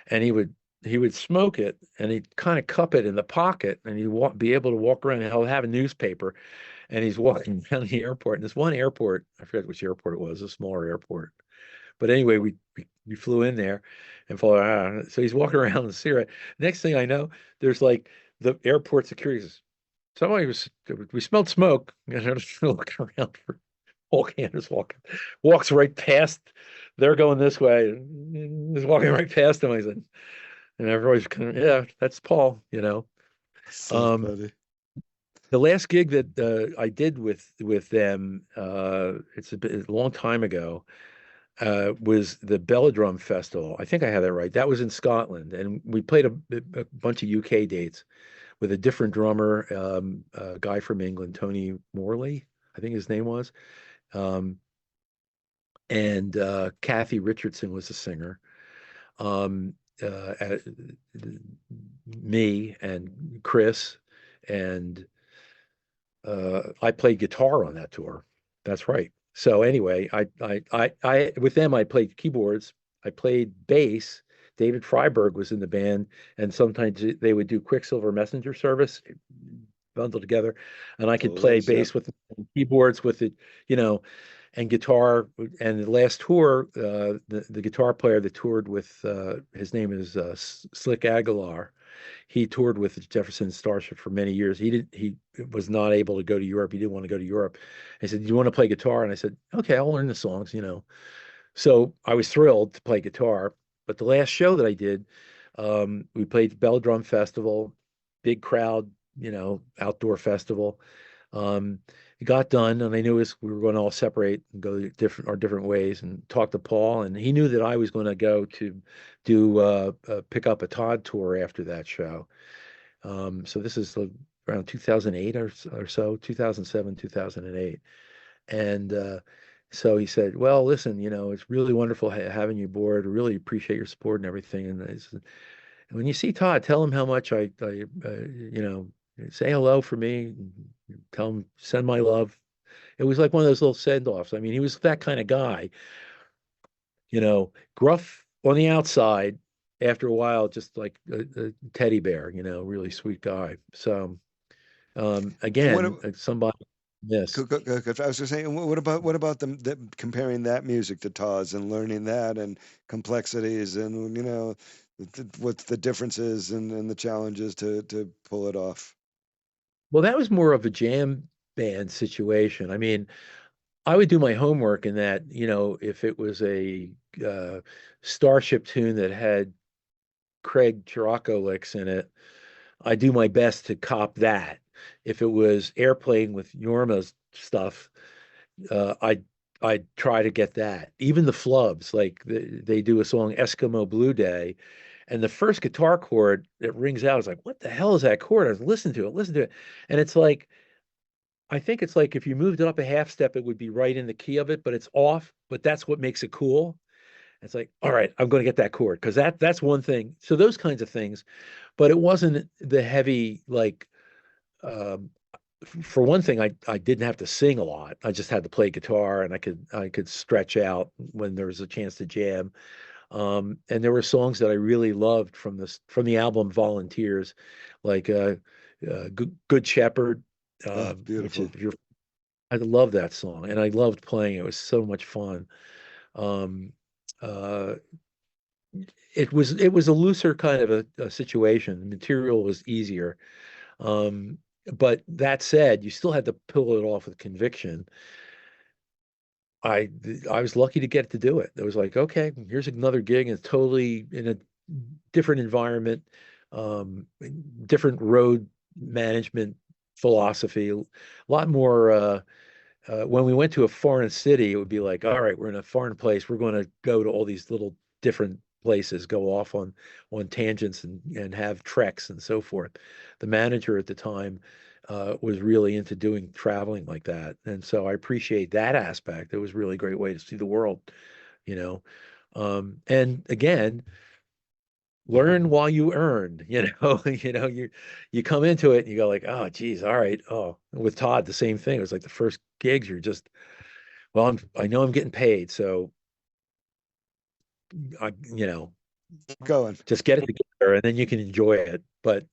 and he would smoke it and he'd kind of cup it in the pocket, and he'd be able to walk around, and he'll have a newspaper, and he's walking around the airport. And this one airport, I forget which airport it was, a smaller airport. But anyway, we flew in there and so he's walking around with a cigarette. Next thing I know, there's like the airport security says, we smelled smoke. And I'm just looking around Paul Cantor's walks right past. They're going this way, and he's walking right past them. I said, and everybody's kind of, yeah, that's Paul, you know. So Um, funny. the last gig that I did with them, it's a long time ago, was the Belladrum Festival. I think I had that right. That was in Scotland, and we played a bunch of UK dates with a different drummer, a guy from England, Tony Morley, I think his name was, um, and Kathy Richardson was the singer. Um, uh, Me and Chris, and I played guitar on that tour. That's right. So anyway, I with them I played keyboards. I played bass. David Freiberg was in the band, and sometimes they would do Quicksilver Messenger Service bundled together, and I could play Always, yep. bass with the keyboards with it, you know, and guitar. And the last tour, the guitar player that toured with his name is Slick Aguilar. He toured with Jefferson Starship for many years. He was not able to go to Europe. He didn't want to go to Europe. He said, "Do you want to play guitar?" And I said, "Okay, I'll learn the songs, you know." So I was thrilled to play guitar. But the last show that I did, we played the Bell Drum Festival, big crowd, you know, outdoor festival. Um, it got done, and I knew we were going to all separate and go our different ways, and talk to Paul. And he knew that I was going to go to do pick up a Todd tour after that show. So this is around 2008 or so, 2007, 2008. And so he said, "Well, listen, you know, it's really wonderful having you aboard. I really appreciate your support and everything. And when you see Todd, tell him how much you know, say hello for me. Tell him, send my love." It was like one of those little send-offs. I mean, he was that kind of guy, you know, gruff on the outside. After a while, just like a teddy bear, you know, really sweet guy. So And what again, somebody miss. I was just saying, what about comparing that music to Todd's and learning that and complexities and, you know, what the differences and the challenges to pull it off? Well, that was more of a jam band situation. I mean, I would do my homework in that, you know, if it was a uh, Starship tune that had Craig Chiraco licks in it, I do my best to cop that. If it was Airplane with Yorma's stuff, uh, I I'd try to get that. Even the flubs, like they do a song Eskimo Blue Day, and the first guitar chord that rings out is like, what the hell is that chord? I was listen to it, and it's like I think it's like if you moved it up a half step, it would be right in the key of it, but it's off. But that's what makes it cool. It's like, all right, I'm going to get that chord because that's one thing. So those kinds of things, but it wasn't the heavy like. Um, for one thing, I didn't have to sing a lot. I just had to play guitar, and I could stretch out when there was a chance to jam. And there were songs that I really loved from the album Volunteers, like Good Shepherd, Oh, which beautiful. is I love that song, and I loved playing it. It was so much fun. Um, uh, it was a looser kind of a situation. The material was easier. Um, but that said, you still had to pull it off with conviction. I I was lucky to get to do it. It was like, okay, here's another gig, and it's totally in a different environment, um, different road management philosophy, a lot more. When we went to a foreign city, it would be like, all right, we're in a foreign place. We're going to go to all these little different places, go off on tangents and have treks and so forth. The manager at the time was really into doing traveling like that, and so I appreciate that aspect. It was a really great way to see the world, you know. And again, learn while you earn, you know. You come into it and you go like, oh geez, all right. Oh, with Todd, the same thing. It was like the first gigs, you're just, well, I know I'm getting paid, so you know, Keep going. just get it together and then you can enjoy it. But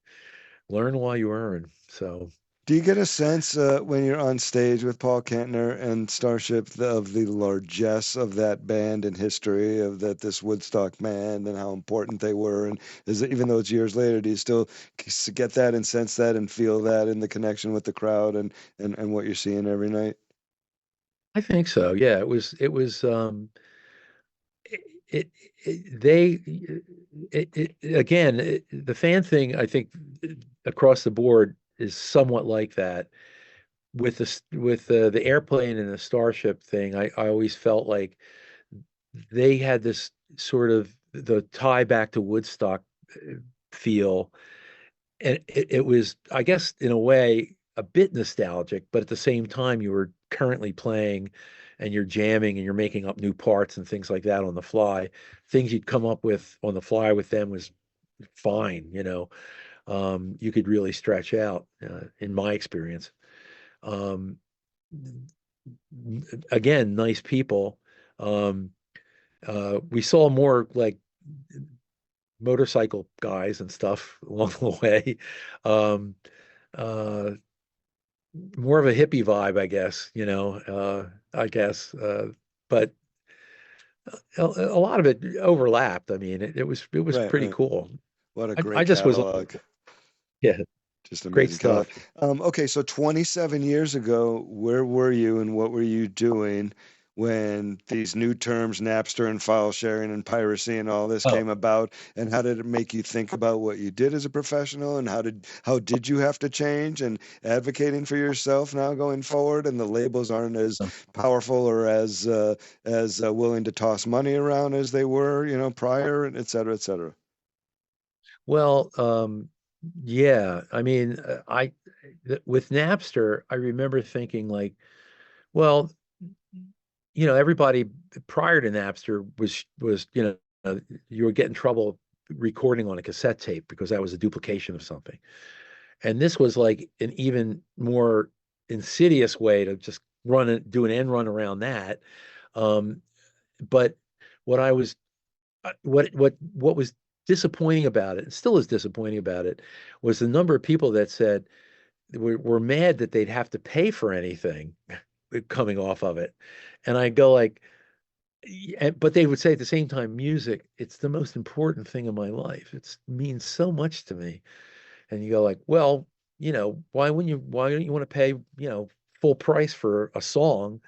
learn while you earn. So Do you get a sense when you're on stage with Paul Kantner and Starship of the largesse of that band and history of this Woodstock band and how important they were? And even though it's years later, do you still get that and sense that and feel that in the connection with the crowd and what you're seeing every night? I think so. Yeah, it, they again the fan thing, I think, across the board is somewhat like that. With the airplane and the Starship thing, I always felt like they had this sort of the tie back to Woodstock feel, and it was, I guess, in a way, a bit nostalgic, but at the same time, you were currently playing and you're jamming and you're making up new parts and things like that on the fly. Things you'd come up with on the fly with them was fine, you know. You could really stretch out, in my experience. Um, Again, nice people. Um, we saw more like motorcycle guys and stuff along the way. Um, uh, More of a hippie vibe, I guess, you know, I guess, but a lot of it overlapped. I mean, it was Right, pretty right. cool. What a I great just was, catalog. yeah, Just great amazing catalog. stuff. Okay, so 27 years ago, where were you and what were you doing when these new terms, Napster and file sharing and piracy and all this Oh, came about? And how did it make you think about what you did as a professional? And how did you have to change and advocating for yourself now going forward? And the labels aren't as powerful or as willing to toss money around as they were, prior, and et cetera, et cetera. well, yeah, I mean, with Napster, I remember thinking like, well, everybody prior to Napster was, you would get in trouble recording on a cassette tape because that was a duplication of something. And this was like an even more insidious way to just do an end run around that. Um, but what I was, what was disappointing about it, and still is disappointing about it, was the number of people that said were mad that they'd have to pay for anything coming off of it. And I go like, but they would say at the same time, music, it's the most important thing in my life. It means so much to me. And you go like, well, why don't you want to pay, full price for a song,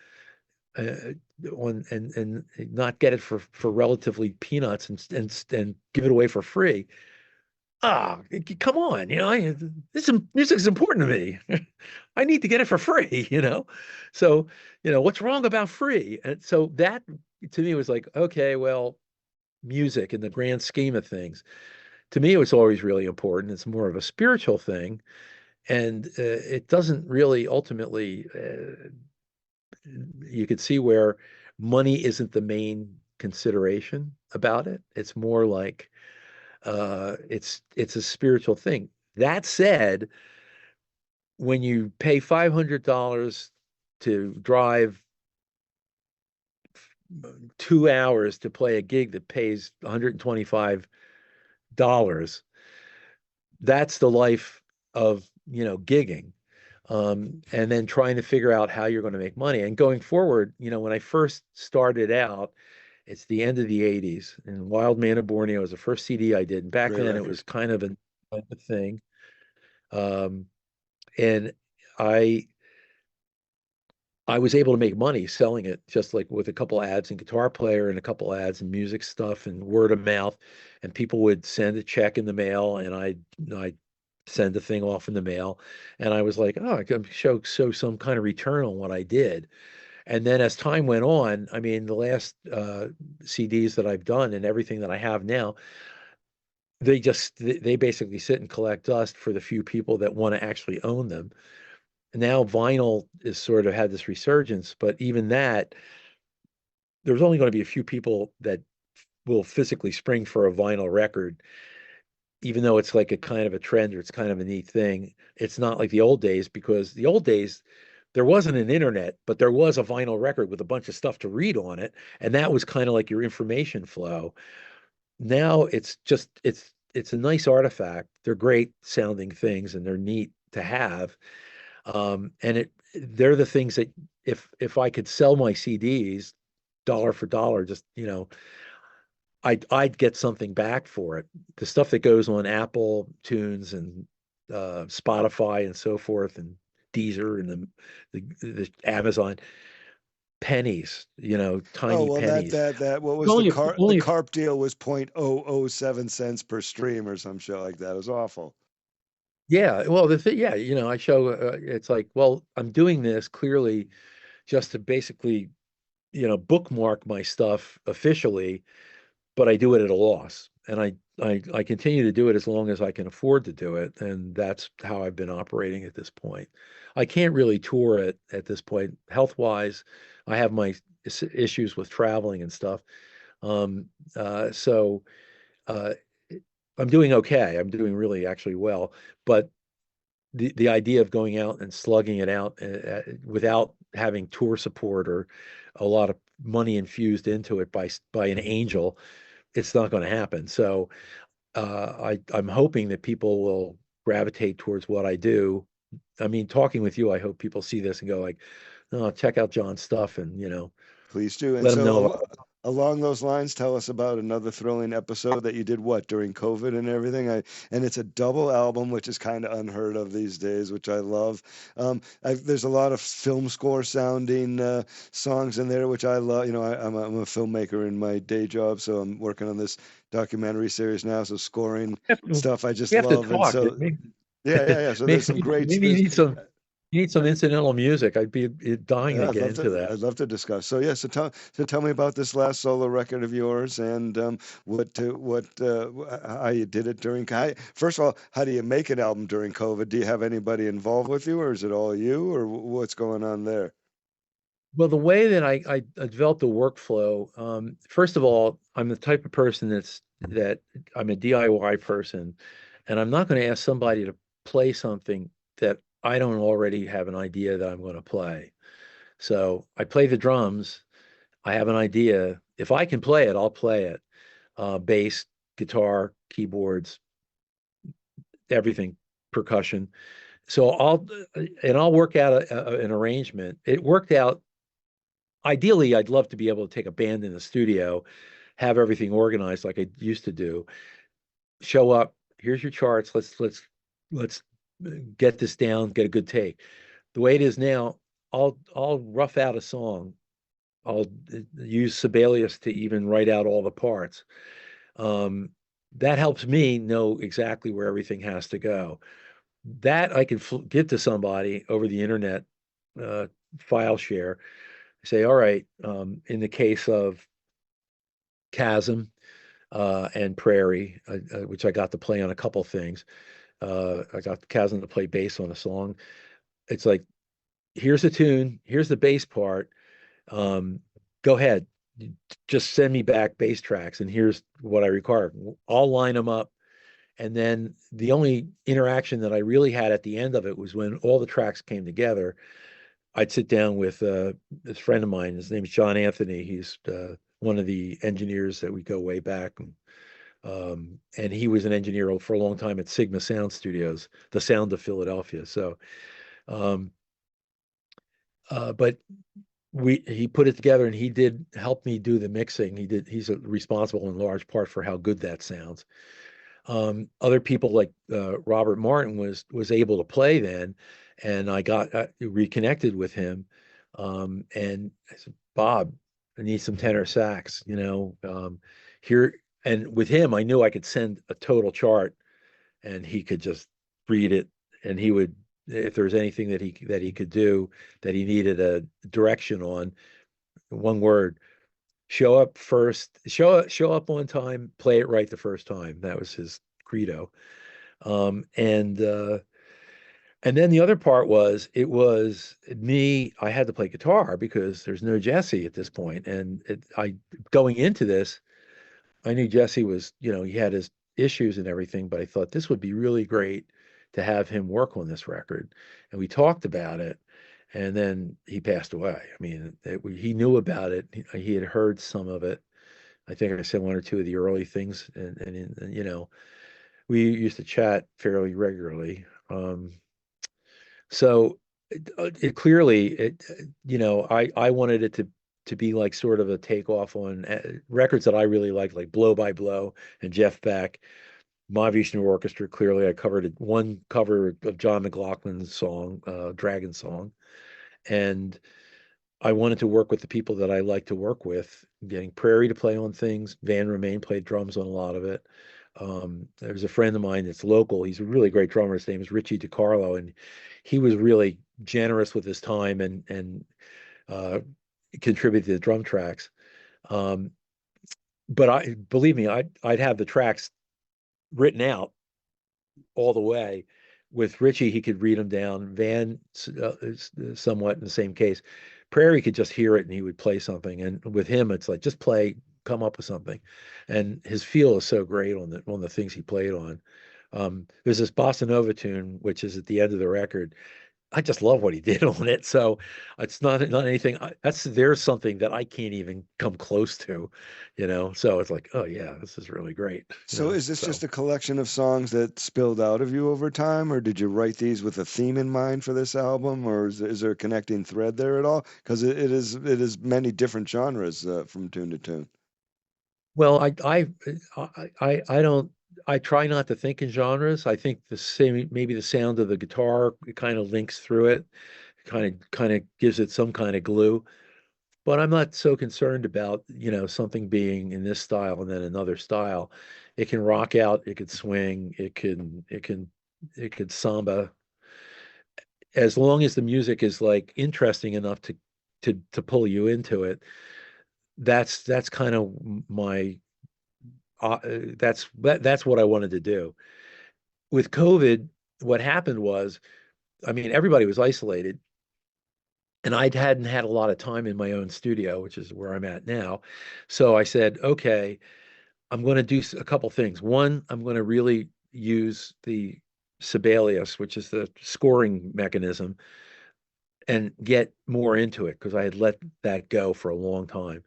uh, and not get it for relatively peanuts and give it away for free? Come on, this music is important to me. I need to get it for free, So, what's wrong about free? And so that to me was like, okay, well, music in the grand scheme of things, to me, it was always really important. It's more of a spiritual thing, and it doesn't really ultimately. You could see where money isn't the main consideration about it. It's more like it's a spiritual thing. That said, when you pay $500 to drive 2 hours to play a gig that pays $125, that's the life of, gigging. And then trying to figure out how you're going to make money. And going forward, when I first started out, it's the end of the 80s, and Wild Man of Borneo was the first CD I did. And back Great then it record. was kind of a thing. Um, and I I was able to make money selling it, just like with a couple ads in Guitar Player and a couple ads in music stuff and word of mouth. And people would send a check in the mail, and I send a thing off in the mail. And I was like, oh, I can show some kind of return on what I did. And then as time went on, I mean, the last CDs that I've done and everything that I have now, they basically sit and collect dust for the few people that want to actually own them. Now vinyl is sort of had this resurgence, but even that, there's only going to be a few people that will physically spring for a vinyl record, even though it's like a kind of a trend or it's kind of a neat thing. It's not like the old days, because the old days there wasn't an internet, but there was a vinyl record with a bunch of stuff to read on it, and that was kind of like your information flow. Now it's a nice artifact. They're great sounding things and they're neat to have. And they're the things that if I could sell my CDs dollar for dollar, just I'd get something back for it. The stuff that goes on Apple Tunes and Spotify and so forth, and Deezer and the Amazon, pennies, Oh, tiny well, pennies. what was Only, the only carp deal was 0.007 cents per stream or some shit like that. It was awful. Yeah, well, yeah, I show, it's like, well, I'm doing this clearly just to basically, bookmark my stuff officially, but I do it at a loss. And I continue to do it as long as I can afford to do it. And that's how I've been operating at this point. I can't really tour it at this point. Health-wise, I have my issues with traveling and stuff. So uh, I'm doing okay. I'm doing really actually well. But the idea of going out and slugging it out without having tour support or a lot of money infused into it by an angel, it's not going to happen. So I'm hoping that people will gravitate towards what I do. I mean, talking with you, I hope people see this and go like, "Oh, check out John's stuff," and Please do. And let them know so, about. along those lines, tell us about another thrilling episode that you did during COVID and everything. And it's a double album, which is kind of unheard of these days, which I love. There's a lot of film score sounding songs in there, which I love. I'm a filmmaker in my day job, so I'm working on this documentary series now. So scoring stuff I just We have to love. And talk. so, yeah. So there's some great. Maybe you need some incidental music. I'd be dying Yeah, to get into that. I'd love to discuss. So yeah, so tell me about this last solo record of yours and how you did it during. First of all, how do you make an album during COVID? Do you have anybody involved with you, or is it all you, or what's going on there? Well, the way that I developed the workflow, first of all, I'm the type of person that I'm a DIY person, and I'm not going to ask somebody to play something that I don't already have an idea that I'm going to play. So I play the drums. I have an idea. If I can play it, I'll play it. Bass, guitar, keyboards, everything, percussion. So I'll work out an arrangement. It worked out. Ideally, I'd love to be able to take a band in the studio, have everything organized like I used to do. Show up. Here's your charts. Let's get this down. Get a good take. The way it is now, I'll rough out a song. I'll use Sibelius to even write out all the parts. That helps me know exactly where everything has to go. That I can give to somebody over the internet, file share. Say, all right, in the case of Chasm and Prairie, which I got to play on a couple things, I got Chasm to play bass on a song. It's like, here's the tune, here's the bass part. Go ahead, just send me back bass tracks, and here's what I require. I'll line them up. And then the only interaction that I really had at the end of it was when all the tracks came together. I'd sit down with this friend of mine. His name is John Anthony. He's one of the engineers that we go way back. And he was an engineer for a long time at Sigma Sound Studios, the sound of Philadelphia. So, but he put it together, and he did help me do the mixing. He's responsible in large part for how good that sounds. Other people like Robert Martin was able to play then, and I got reconnected with him, and I said, Bob, I need some tenor sax, here. And with him, I knew I could send a total chart, and he could just read it, and he would, if there was anything that he could do that he needed a direction on, one word. Show up first, show up on time, play it right the first time. That was his credo. And then the other part was, it was me. I had to play guitar because there's no Jesse at this point. And going into this, I knew Jesse was, he had his issues and everything, but I thought this would be really great to have him work on this record. And we talked about it. And then he passed away. I mean, he knew about it. He had heard some of it. I think I said one or two of the early things, and we used to chat fairly regularly. So it clearly, I wanted it to be like sort of a takeoff on records that I really liked, like Blow by Blow and Jeff Beck. Mahavishnu Orchestra. Clearly, I covered one cover of John McLaughlin's song, Dragon Song. And I wanted to work with the people that I like to work with, getting Prairie to play on things. Van Romain played drums on a lot of it. There's a friend of mine that's local. He's a really great drummer. His name is Richie DiCarlo, and he was really generous with his time and uh, contributed to the drum tracks. Um, but I believe me, I'd have the tracks written out all the way. With Richie, he could read them down. Van is somewhat in the same case. Prairie could just hear it and he would play something. And with him, it's like just play, come up with something. And his feel is so great on the things he played on. There's this bossa nova tune, which is at the end of the record. I just love what he did on it. So it's not anything. There's something that I can't even come close to, So it's like, oh yeah, this is really great. So is this just a collection of songs that spilled out of you over time, or did you write these with a theme in mind for this album, or is there a connecting thread there at all? Because it is many different genres from tune to tune. Well, I don't. I try not to think in genres. I think maybe the sound of the guitar kind of links through it, kind of gives it some kind of glue. But I'm not so concerned about, something being in this style and then another style. It can rock out, it could swing, it could samba. As long as the music is like interesting enough to pull you into it, that's kind of my that's what I wanted to do. With COVID, what happened was, I mean, everybody was isolated, and I hadn't had a lot of time in my own studio, which is where I'm at now. So I said, okay, I'm going to do a couple things. One, I'm going to really use the Sibelius, which is the scoring mechanism, and get more into it because I had let that go for a long time.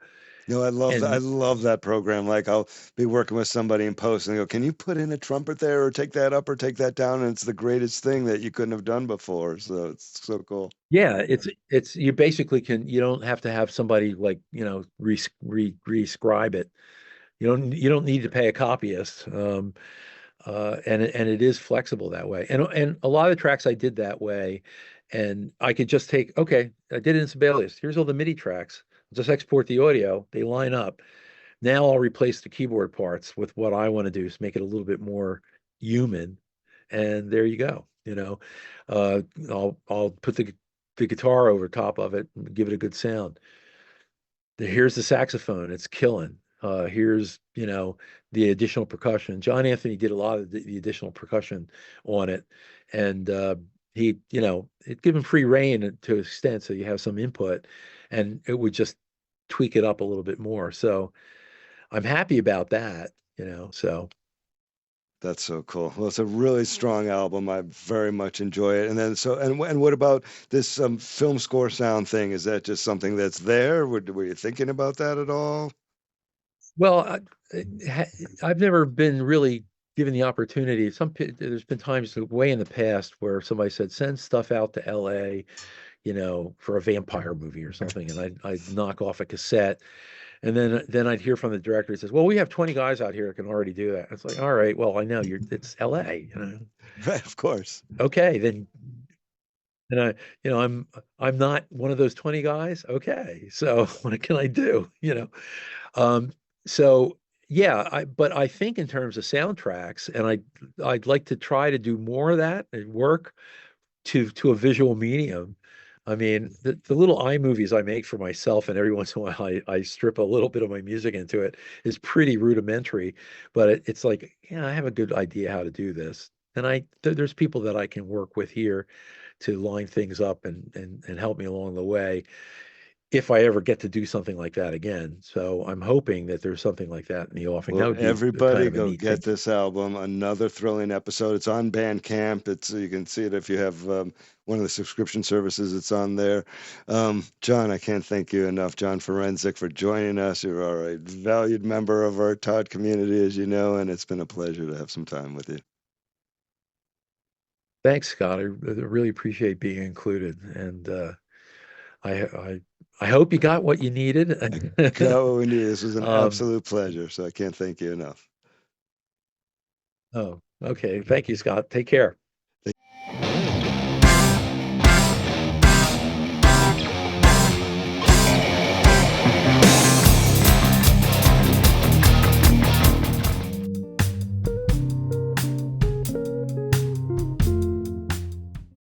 No, I love that. I And love that program. Like I'll be working with somebody in post and they go, "Can you put in a trumpet there, or take that up, or take that down?" And it's the greatest thing that you couldn't have done before. So it's so cool. yeah, it's you basically you don't have to have somebody like, rescribe it. You don't need to pay a copyist. And it is flexible that way. And a lot of the tracks I did that way, and I could just take, okay, I did it in Sibelius. Here's all the MIDI tracks. Just export the audio. They line up. Now I'll replace the keyboard parts with what I want to do is make it a little bit more human. And there you go. I'll put the guitar over top of it and give it a good sound. Here's the saxophone. It's killing. Here's, the additional percussion. John Anthony did a lot of the additional percussion on it. And he, it gave him free rein to an extent, so you have some input, and it would just tweak it up a little bit more. So I'm happy about that, so. That's so cool. Well, it's a really strong album. I very much enjoy it. And then and what about this film score sound thing? Is that just something that's there? Were you thinking about that at all? Well, I've never been really given the opportunity. There's been times way in the past where somebody said, send stuff out to LA, for a vampire movie or something. And I'd knock off a cassette. And then I'd hear from the director. He says, well, we have 20 guys out here that can already do that. It's like, all right, well, I know it's LA, Right, of course. Okay, then. And I'm not one of those 20 guys. Okay, so what can I do? Um, so yeah, but I think in terms of soundtracks, and I'd like to try to do more of that and work to a visual medium. I mean, the little iMovies I make for myself, and every once in a while I strip a little bit of my music into it, is pretty rudimentary. But it's like, yeah, I have a good idea how to do this, and there's people that I can work with here to line things up and help me along the way if I ever get to do something like that again. So I'm hoping that there's something like that in the offing. That Well, would be everybody kind of a go neat get thing. this album. Another thrilling episode. It's on Bandcamp. You can see it if you have one of the subscription services. It's on there. John, I can't thank you enough, John Ferenzik, for joining us. You are a valued member of our Todd community, as you know, and it's been a pleasure to have some time with you. Thanks, Scott. I really appreciate being included, and I hope you got what you needed. Got what we needed. This was an Um, absolute pleasure. So I can't thank you enough. oh, okay. Thank you, Scott. Take care.